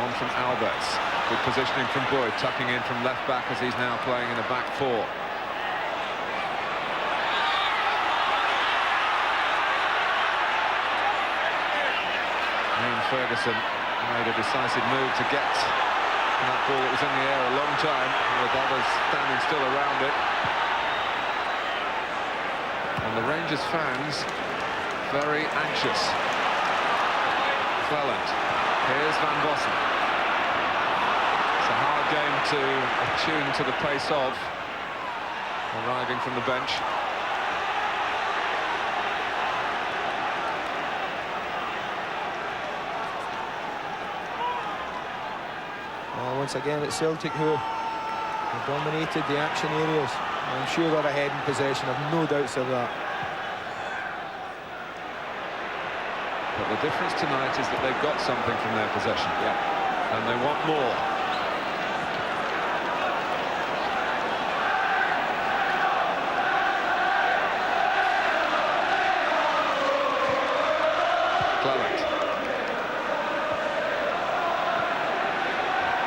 On from Alberts. Good positioning from Boyd, tucking in from left back as he's now playing in a back four. Ian Ferguson made a decisive move to get that ball that was in the air a long time, with others standing still around it. And the Rangers fans very anxious. Clallan. Here's Van Bossen. It's a hard game to attune to the pace of, arriving from the bench. Well, once again, it's Celtic who have dominated the action areas. I'm sure they're ahead in possession, I've no doubts of that. But the difference tonight is that they've got something from their possession. Yeah. And they want more. Clallan.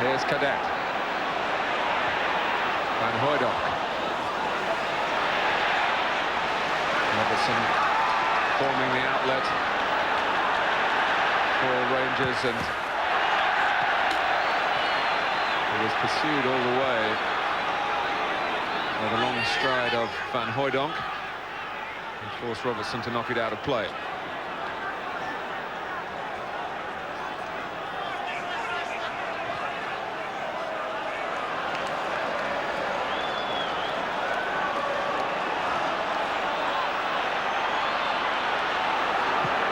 Here's Cadet. Van Hooijdonk. Robertson forming the outlet for Rangers, and he was pursued all the way by the long stride of Van Hooijdonk and forced Robertson to knock it out of play.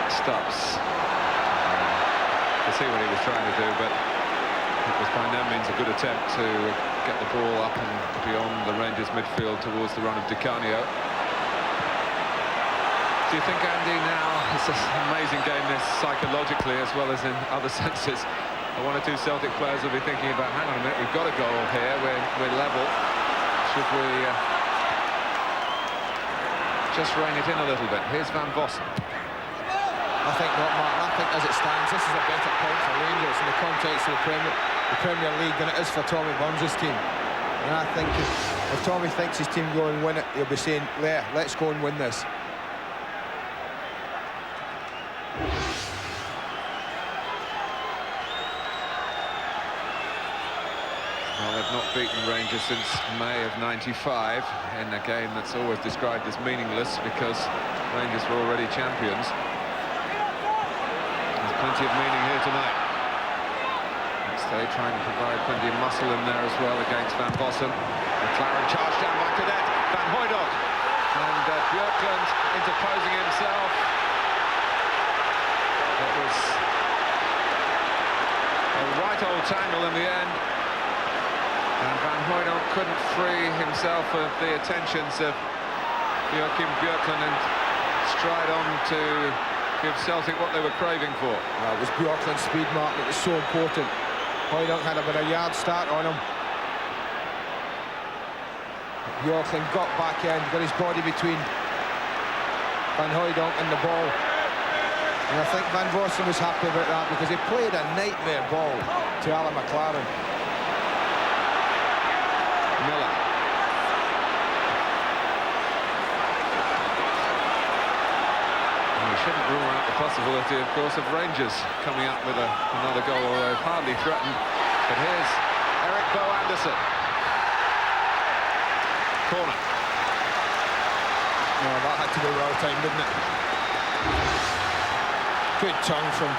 Stops. To see what he was trying to do, but it was by no means a good attempt to get the ball up and beyond the Rangers midfield towards the run of DiCamio. Do you think, Andy, now, it's an amazing game this psychologically as well as in other senses, one or two Celtic players will be thinking about, hang on a minute, we've got a goal here, we're level. Should we just rein it in a little bit? Here's Van Vossen. I think not, Mark. I think as it stands, this is a better point for Rangers in the context of the Premier League than it is for Tommy Burns' team. And I think if Tommy thinks his team go and win it, he'll be saying, let's go and win this. Well, they've not beaten Rangers since May of '95 in a game that's always described as meaningless because Rangers were already champions. There's plenty of meaning here tonight. They trying to provide plenty of muscle in there as well against Van Vossen. McLaren charged down by Cadet, Van Hooijdonk, and Björklund interposing himself. It was a right old tangle in the end, and Van Hooijdonk couldn't free himself of the attentions of Joachim Björklund and stride on to give Celtic what they were craving for. It was Björklund's speed, Mark, that was so important. Hooijdonk had about a yard start on him. Björklund got back in, got his body between Van Hooijdonk and the ball. And I think Van Vossen was happy about that because he played a nightmare ball to Alan McLaren. Miller. We shouldn't rule out the possibility, of course, of Rangers coming up with another goal, although they've hardly threatened. But here's Eric Bo Anderson. Corner. No, that had to be well timed, didn't it? Good turn from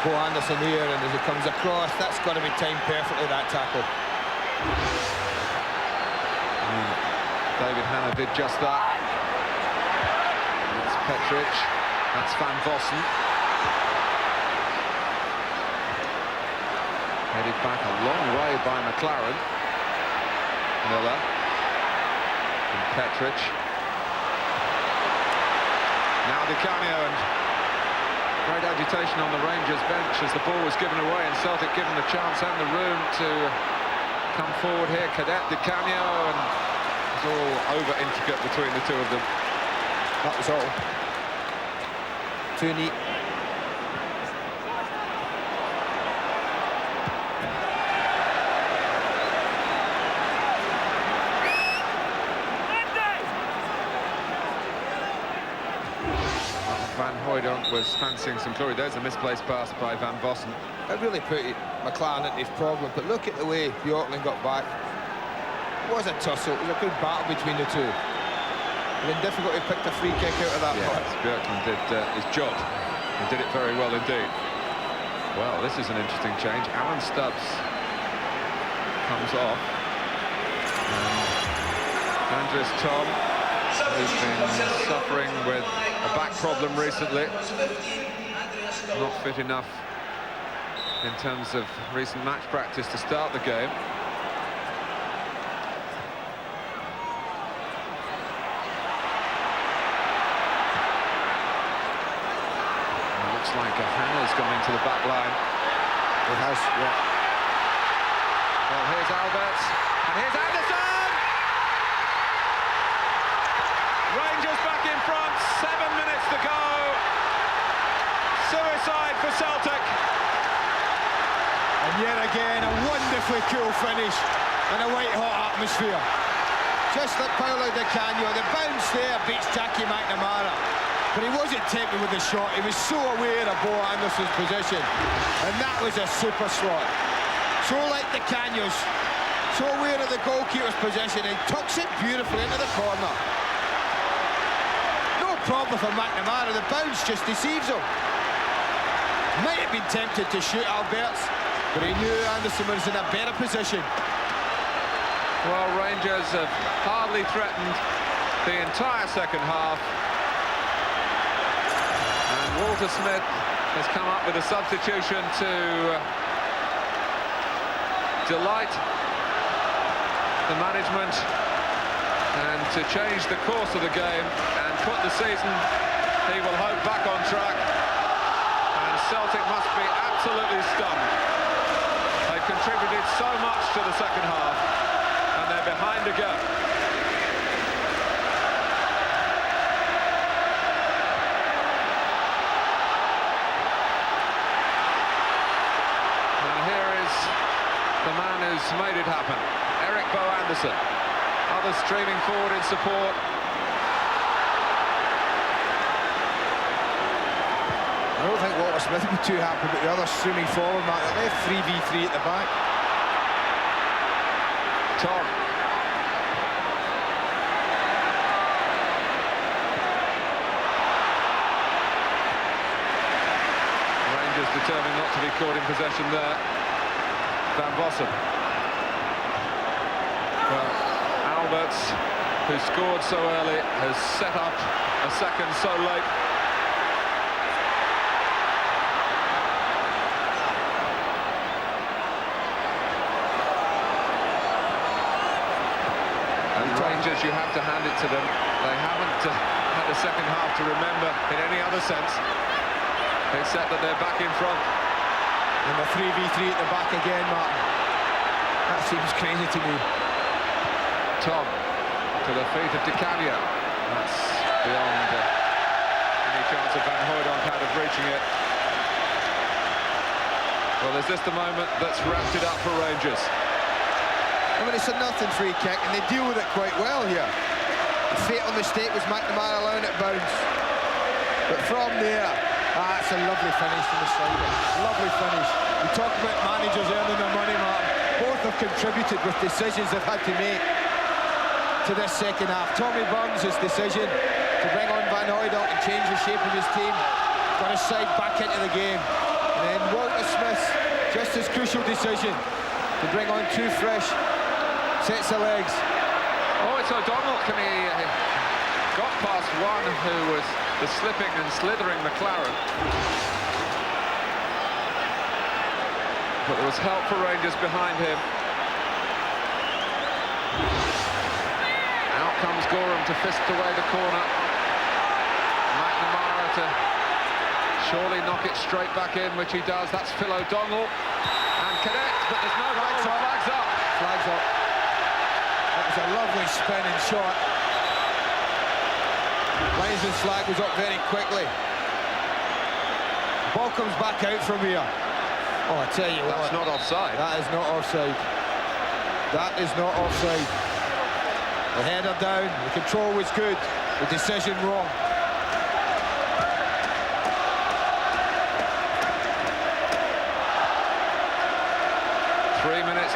Bo Anderson here, and as he comes across, that's got to be timed perfectly, that tackle. David Hanna did just that. That's Petric. That's Van Vossen. Headed back a long way by McLaren. Miller. And Petric. Now Di Canio, and great agitation on the Rangers bench as the ball was given away and Celtic given the chance and the room to come forward here. Cadet, Di Canio, and it's all over intricate between the two of them. That was all. Too neat. Van Hooijdonk was fancying some glory. There's a misplaced pass by Van Vossen. It really put McLaren into his problem, but look at the way Björklund got back. It was a tussle, it was a good battle between the two. And then difficult to pick the free kick out of that point. Björklund did his job. He did it very well indeed. Well, this is an interesting change. Alan Stubbs comes off. And Andres Tom, who's been suffering with a back problem recently. Not fit enough in terms of recent match practice to start the game. Looks like Hanna's gone into the back line. It has, yeah. Well, here's Alberts, and here's Anderson! Rangers back in front, 7 minutes to go. Suicide for Celtic. And yet again, a wonderfully cool finish and a white-hot atmosphere. Just like Paolo Di Canio, the bounce there beats Jackie McNamara. But he wasn't tempted with the shot. He was so aware of Bo Anderson's position. And that was a super slot. So like Di Canio's, so aware of the goalkeeper's position, and tucks it beautifully into the corner. No problem for McNamara, the bounce just deceives him. Might have been tempted to shoot Alberts, but he knew Anderson was in a better position. Well, Rangers have hardly threatened the entire second half. And Walter Smith has come up with a substitution to delight the management and to change the course of the game and put the season, he will hope, back on track. And Celtic must be absolutely stunned. They've contributed so much to the second half, and they're behind again. And here is the man who's made it happen, Eric Bo Anderson. Others streaming forward in support. I don't think Walter Smith would be too happy, but the others streaming forward, Mark. They have 3v3 at the back. Tom. Rangers determined not to be caught in possession there. Van Vossen. Well, Alberts, who scored so early, has set up a second so late. Rangers, you have to hand it to them. They haven't had a second half to remember in any other sense, except that they're back in front. And the 3v3 at the back again, Martin. That seems crazy to me. Tom to the feet of Di Canio. That's beyond any chance of Van Hooijdonk of reaching it. Well, is this the moment that's wrapped it up for Rangers? I mean, it's a nothing free kick, and they deal with it quite well here. The fatal mistake was McNamara allowing it bounce. But from there, that's a lovely finish from the side. Lovely finish. We talk about managers earning their money, Martin. Both have contributed with decisions they've had to make to this second half. Tommy Burns' decision to bring on Van Hooijdonk and change the shape of his team, got his side back into the game. And then Walter Smith's just as crucial decision to bring on two fresh sets of legs. Oh, it's O'Donnell. Can he got past one who was the slipping and slithering McLaren. But there was help for Rangers behind him. Out comes Gorham to fist away the corner. McNamara to surely knock it straight back in, which he does. That's Phil O'Donnell. And connects, but there's no flags up. Flags up. Flags up. That was a lovely spinning shot. Linesman's flag was up very quickly. Ball comes back out from here. Oh, I tell you what. That's not offside. That is not offside. That is not offside. The header down, the control was good, the decision wrong.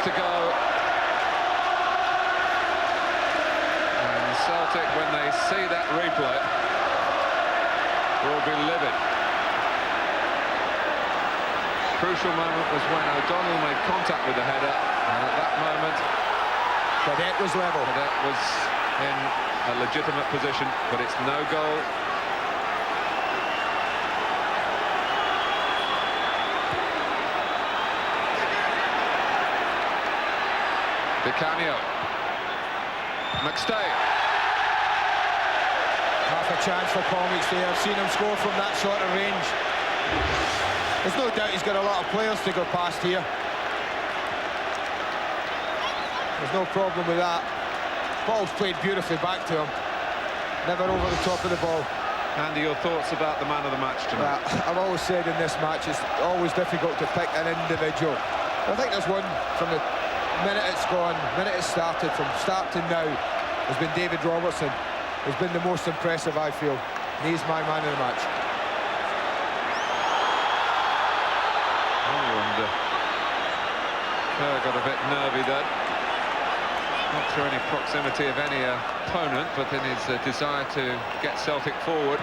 To go. And Celtic, when they see that replay, will be livid. Crucial moment was when O'Donnell made contact with the header, and at that moment Cadet was level. Cadet was in a legitimate position, but it's no goal. Di Canio. McStay. Half a chance for Paul McStay. I've seen him score from that sort of range. There's no doubt he's got a lot of players to go past here. There's no problem with that. Ball's played beautifully back to him. Never over the top of the ball. Andy, your thoughts about the man of the match tonight? I've always said in this match it's always difficult to pick an individual. I think there's one from the minute it's gone, minute it started, from start to now, has been David Robertson. Has been the most impressive, I feel. And he's my man of the match. Oh, and Kerr got a bit nervy then. Not through any proximity of any opponent, but in his desire to get Celtic forward.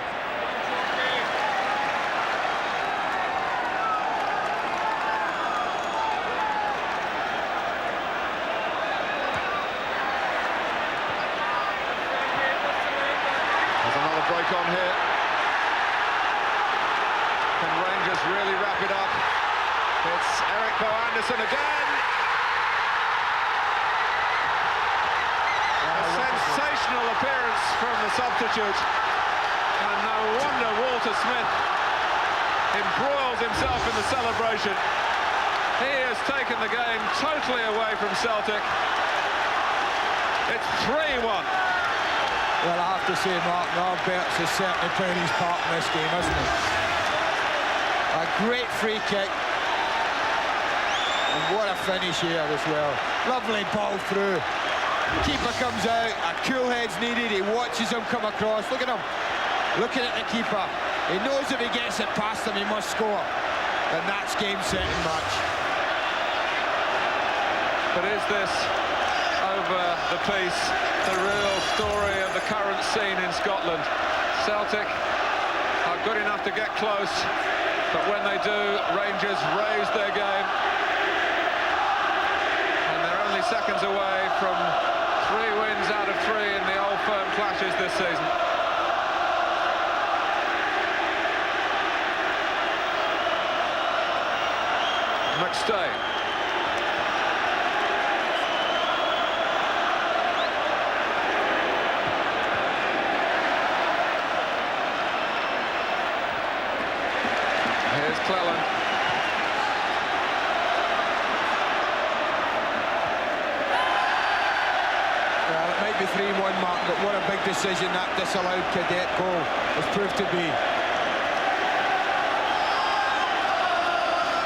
Break on here. Can Rangers really wrap it up? It's Eric Bo Anderson again. A sensational confidence from the substitute. And no wonder Walter Smith embroils himself in the celebration. He has taken the game totally away from Celtic. It's 3-1. Well, I have to say, Mark, Alberts is certainly playing his part in this game, isn't he? A great free kick. And what a finish here as well. Lovely ball through. Keeper comes out, a cool head's needed. He watches him come across. Look at him, looking at the keeper. He knows if he gets it past him, he must score. And that's game, set and match. But is this over the piece the real story of the current scene in Scotland? Celtic are good enough to get close, but when they do, Rangers raise their game. And they're only seconds away from 3 wins out of 3 in the Old Firm clashes this season. McStay. Here's Cleland. Well, it might be 3-1, Mark, but what a big decision that disallowed cadet goal has proved to be.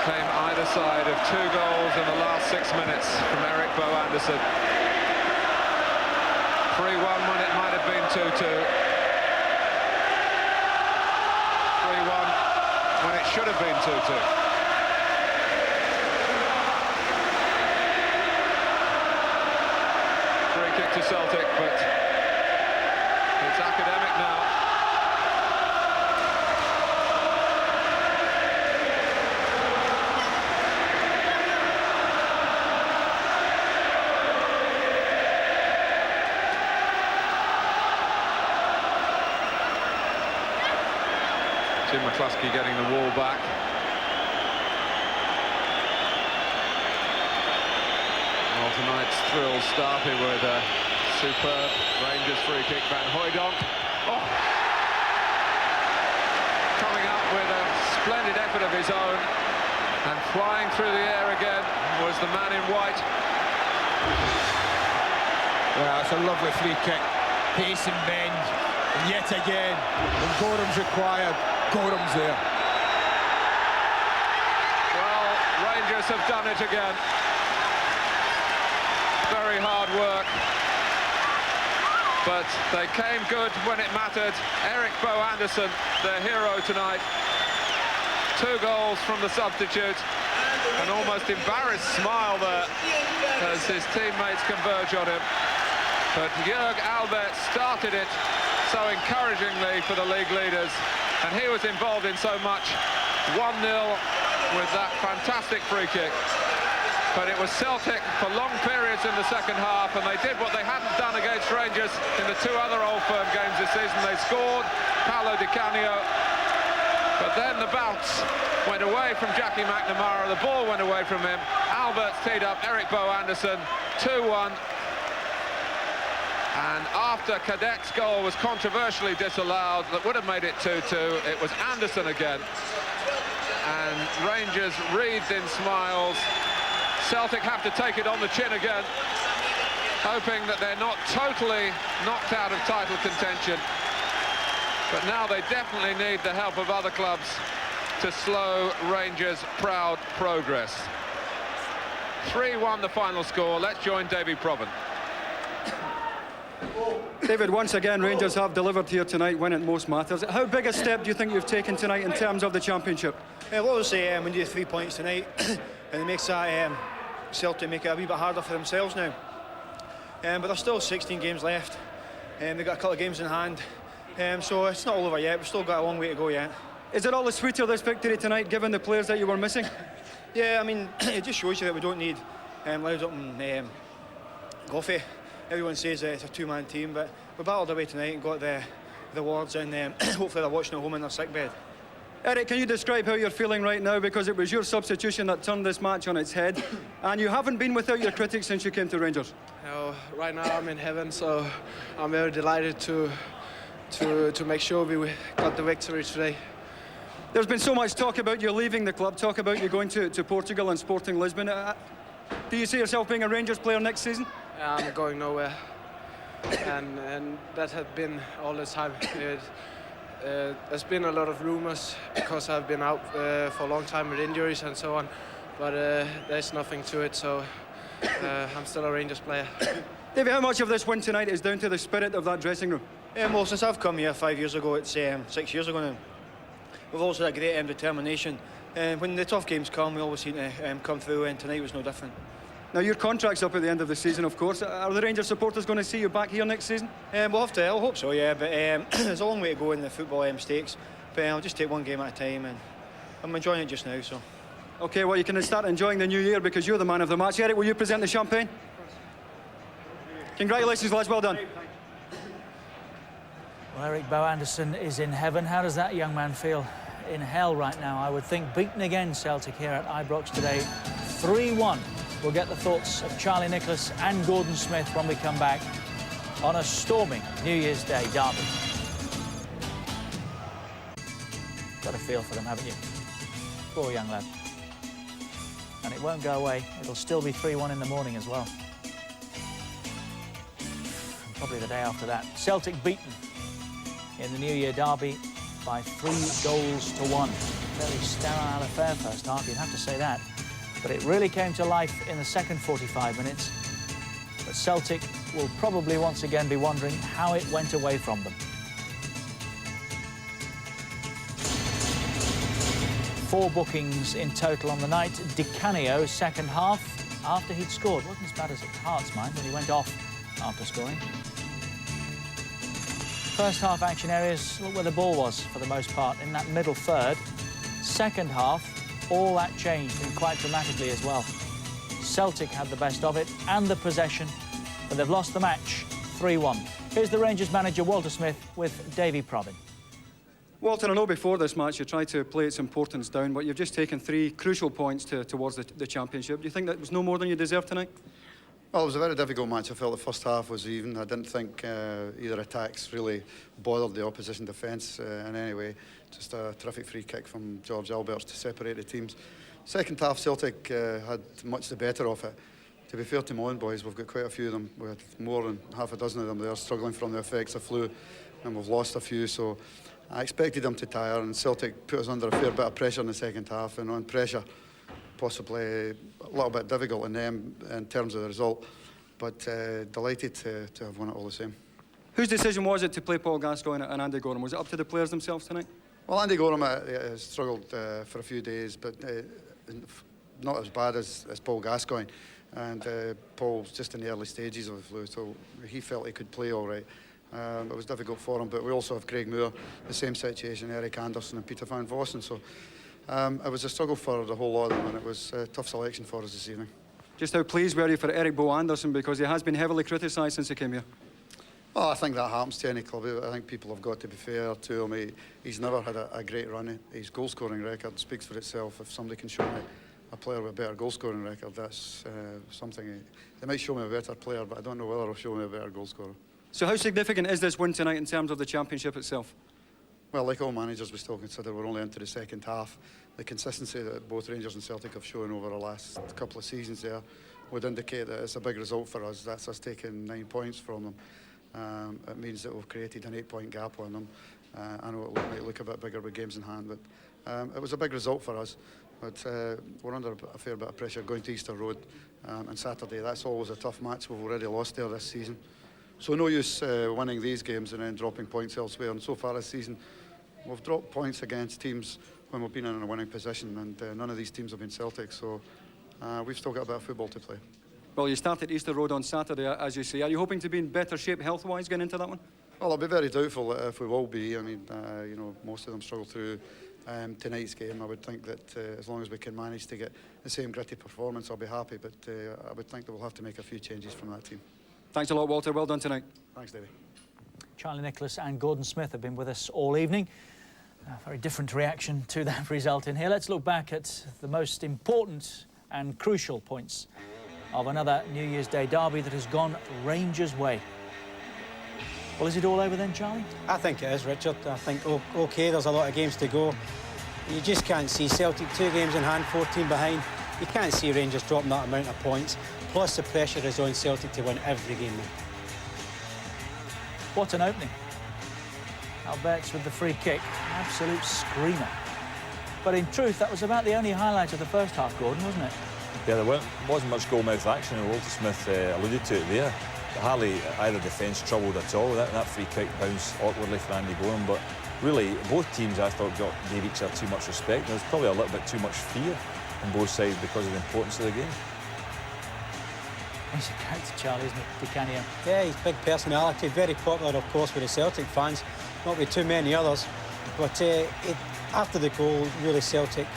Came either side of 2 goals in the last 6 minutes from Eric Bow Anderson. 3-1 when it might have been 2-2. 3-1 when it should have been 2-2. Free kick to Celtic, but it's academic now. Tim McCluskey getting the wall back. Well, tonight's thrill started with a superb Rangers free kick. Van Hooijdonk. Oh! Coming up with a splendid effort of his own, and flying through the air again was the man in white. Well, it's a lovely free kick. Pace and bend. And yet again, when Gorham's required, Gorham's there. Well, Rangers have done it again. Very hard work. But they came good when it mattered. Eric Bow Anderson, their hero tonight. 2 goals from the substitute. An almost embarrassed smile there as his teammates converge on him. But Jörg Albert started it so encouragingly for the league leaders, and he was involved in so much. 1-0 with that fantastic free kick. But it was Celtic for long periods in the second half, and they did what they hadn't done against Rangers in the 2 other Old Firm games this season. They scored, Paolo Di Canio, but then the bounce went away from Jackie McNamara, the ball went away from him. Albert's teed up Eric Bow Anderson, 2-1. And after Cadet's goal was controversially disallowed, that would have made it 2-2, it was Anderson again. And Rangers wreathed in smiles. Celtic have to take it on the chin again, hoping that they're not totally knocked out of title contention. But now they definitely need the help of other clubs to slow Rangers' proud progress. 3-1 the final score. Let's join Davy Provan. David, once again, Rangers have delivered here tonight when it most matters. How big a step do you think you've taken tonight in terms of the championship? Well, obviously, we need 3 points tonight, and it makes that Celtic make it a wee bit harder for themselves now. But there's still 16 games left, and they've got a couple of games in hand, so it's not all over yet. We've still got a long way to go yet. Is it all the sweeter, this victory tonight, given the players that you were missing? Yeah, I mean, it just shows you that we don't need Laudrup and Goffey. Everyone says it's a 2-man team, but we battled away tonight and got the awards, and hopefully they're watching at home in their sick bed. Eric, can you describe how you're feeling right now? Because it was your substitution that turned this match on its head, and you haven't been without your critics since you came to Rangers. Right now I'm in heaven, so I'm very delighted to make sure we got the victory today. There's been so much talk about you leaving the club, talk about you going to Portugal and Sporting Lisbon. Do you see yourself being a Rangers player next season? I'm going nowhere, and that had been all the time. There's been a lot of rumours because I've been out for a long time with injuries and so on, but there's nothing to it, so I'm still a Rangers player. David, how much of this win tonight is down to the spirit of that dressing room? Well, since I've come here 5 years ago, it's 6 years ago now, we've also had a great determination. When the tough games come, we always seem to come through, and tonight was no different. Now, your contract's up at the end of the season, of course. Are the Rangers supporters going to see you back here next season? We'll have to, I hope so, yeah, but there's a long way to go in the football stakes. But I'll just take one game at a time, and I'm enjoying it just now, so. OK, well, you can start enjoying the new year because you're the man of the match. Eric, will you present the champagne? Congratulations, lads, well done. Well, Eric Bow Anderson is in heaven. How does that young man feel in hell right now? I would think beaten again, Celtic, here at Ibrox today. 3-1. We'll get the thoughts of Charlie Nicholas and Gordon Smith when we come back on a storming New Year's Day derby. Got a feel for them, haven't you? Poor young lad. And it won't go away. It'll still be 3-1 in the morning as well. And probably the day after that. Celtic beaten in the New Year derby by 3-1. Very sterile affair first half, you'd have to say that. But it really came to life in the second 45 minutes. But Celtic will probably once again be wondering how it went away from them. 4 bookings in total on the night. Di Canio's second half, after he'd scored, wasn't as bad as Hart's mind when he went off after scoring. First half action areas, look where the ball was for the most part, in that middle third. Second half, all that changed, and quite dramatically as well. Celtic had the best of it and the possession, but they've lost the match 3-1. Here's the Rangers manager, Walter Smith, with Davy Probin. Walter, I know before this match you tried to play its importance down, but you've just taken 3 crucial points towards the championship. Do you think that was no more than you deserved tonight? Well, it was a very difficult match. I felt the first half was even. I didn't think either attacks really bothered the opposition defence in any way. Just a terrific free kick from George Alberts to separate the teams. Second half, Celtic had much the better of it. To be fair to my own boys, we've got quite a few of them. We had more than half a dozen of them there struggling from the effects of flu, and we've lost a few. So I expected them to tire, and Celtic put us under a fair bit of pressure in the second half, and on pressure, possibly a little bit difficult on them in terms of the result, but delighted to have won it all the same. Whose decision was it to play Paul Gascoigne and Andy Gorham? Was it up to the players themselves tonight? Well, Andy Gorham has struggled for a few days, but not as bad as Paul Gascoigne. And Paul's just in the early stages of the flu, so he felt he could play all right. It was difficult for him, but we also have Craig Moore, the same situation, Eric Anderson and Peter van Vossen. So it was a struggle for the whole lot of them, and it was a tough selection for us this evening. Just how pleased were you for Eric Bow Anderson, because he has been heavily criticised since he came here? Well, I think that happens to any club. I think people have got to be fair to him. He's never had a great run. His goal-scoring record speaks for itself. If somebody can show me a player with a better goal-scoring record, that's something. They might show me a better player, but I don't know whether they'll show me a better goal-scorer. So how significant is this win tonight in terms of the championship itself? Well, like all managers, we still consider we're only into the second half. The consistency that both Rangers and Celtic have shown over the last couple of seasons there would indicate that it's a big result for us. That's us taking 9 points from them. It means that we've created an 8-point gap on them. I know it might look a bit bigger with games in hand, but it was a big result for us. But we're under a fair bit of pressure going to Easter Road on Saturday. That's always a tough match. We've already lost there this season. So no use winning these games and then dropping points elsewhere. And so far this season, we've dropped points against teams when we've been in a winning position, and none of these teams have been Celtic. So we've still got a bit of football to play. Well, you start at Easter Road on Saturday, as you say. Are you hoping to be in better shape health-wise going into that one? Well, I'll be very doubtful if we will be. I mean, you know, most of them struggle through tonight's game. I would think that as long as we can manage to get the same gritty performance, I'll be happy. But I would think that we'll have to make a few changes from that team. Thanks a lot, Walter. Well done tonight. Thanks, David. Charlie Nicholas and Gordon Smith have been with us all evening. A very different reaction to that result in here. Let's look back at the most important and crucial points of another New Year's Day derby that has gone Rangers' way. Well, is it all over then, Charlie? I think it is, Richard. I think, OK, there's a lot of games to go. You just can't see Celtic 2 games in hand, 14 behind. You can't see Rangers dropping that amount of points. Plus, the pressure is on Celtic to win every game now. What an opening. Albertz with the free kick. An absolute screamer. But in truth, that was about the only highlight of the first half, Gordon, wasn't it? Yeah, there wasn't much goal-mouth action, and Walter Smith alluded to it there. Hardly either defence troubled at all. That free kick bounced awkwardly for Andy Gorham, but really, both teams, I thought, gave each other too much respect. There was probably a little bit too much fear on both sides because of the importance of the game. He's a character, Charlie, isn't he, Di Canio? Yeah, he's a big personality, very popular, of course, with the Celtic fans, not with too many others. But after the goal, really, Celtic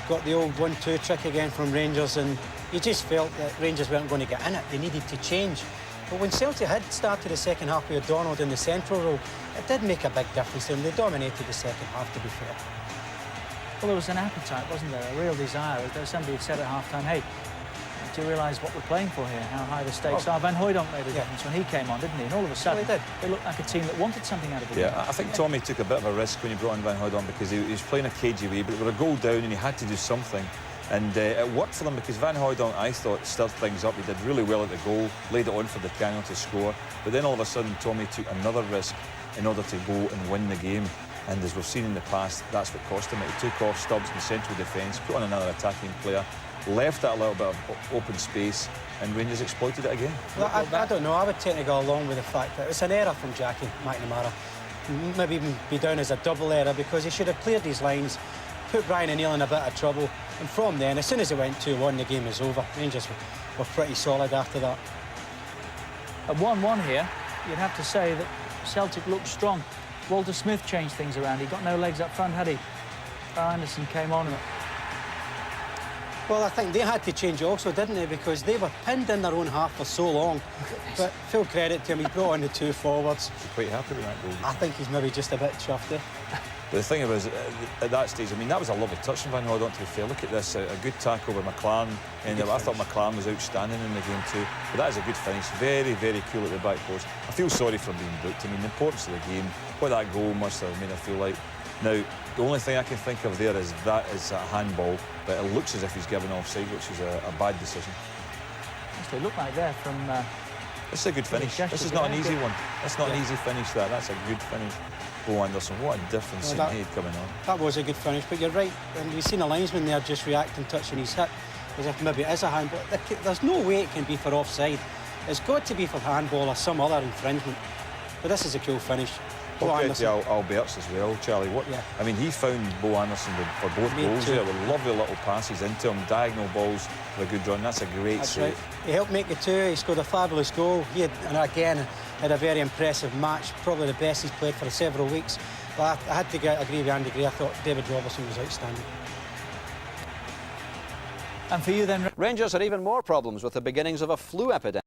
got the old 1-2 trick again from Rangers, and you just felt that Rangers weren't going to get in it. They needed to change. But when Celtic had started the second half with Donald in the central role, it did make a big difference to them. They dominated the second half, to be fair. Well, there was an appetite, wasn't there? A real desire. As though somebody had said at half-time, hey, do you realise what we're playing for here, how high the stakes are? Van Hooijdonk made a difference when he came on, didn't he? And all of a sudden, they looked like a team that wanted something out of it. Yeah, I think Tommy took a bit of a risk when he brought in Van Hooijdonk because he was playing a cagey way, but they were a goal down and he had to do something. And it worked for them because Van Hooijdonk, I thought, stirred things up. He did really well at the goal, laid it on for Di Canio to score. But then all of a sudden, Tommy took another risk in order to go and win the game. And as we've seen in the past, that's what cost him. He took off Stubbs in the central defence, put on another attacking player, left that a little bit of open space, and Rangers exploited it again. Well, I don't know. I would tend to go along with the fact that it's an error from Jackie McNamara. Maybe even be down as a double error because he should have cleared his lines, put Brian O'Neill in a bit of trouble, and from then, as soon as it went 2-1, the game was over. Rangers were pretty solid after that. At 1-1 here, you'd have to say that Celtic looked strong. Walter Smith changed things around. He got no legs up front, had he? Barry Anderson came on. Well, I think they had to change also, didn't they? Because they were pinned in their own half for so long. But full credit to him, he brought on the 2 forwards. You're quite happy with that goal? I think he's maybe just a bit chuffed, eh? But the thing was, at that stage, I mean, that was a lovely touch from Van Hooijdonk, to be fair. Look at this, a good tackle by McLaren. And I thought McLaren was outstanding in the game too. But that is a good finish. Very, very cool at the back post. I feel sorry for him being booked. I mean, the importance of the game, what that goal must have made I feel like. Now, the only thing I can think of there is that is a handball, but it looks as if he's given offside, which is a bad decision. It looked like there from... This is a good finish. This is not an easy one. That's not an easy finish, that. That's a good finish. Bo Anderson, what a difference he made coming on. That was a good finish, but you're right. And we've seen a linesman there just reacting, touching his hip, as if maybe it is a handball. There's no way it can be for offside. It's got to be for handball or some other infringement. But this is a cool finish. Albertz as well, Charlie. I mean, he found Bo Anderson for both goals there with lovely little passes into him, diagonal balls for a good run. That's a great save. Right. He helped make the 2. He scored a fabulous goal. He had, and again, had a very impressive match, probably the best he's played for several weeks. But I had to agree with Andy Gray. I thought David Robertson was outstanding. And for you then... Rangers had even more problems with the beginnings of a flu epidemic.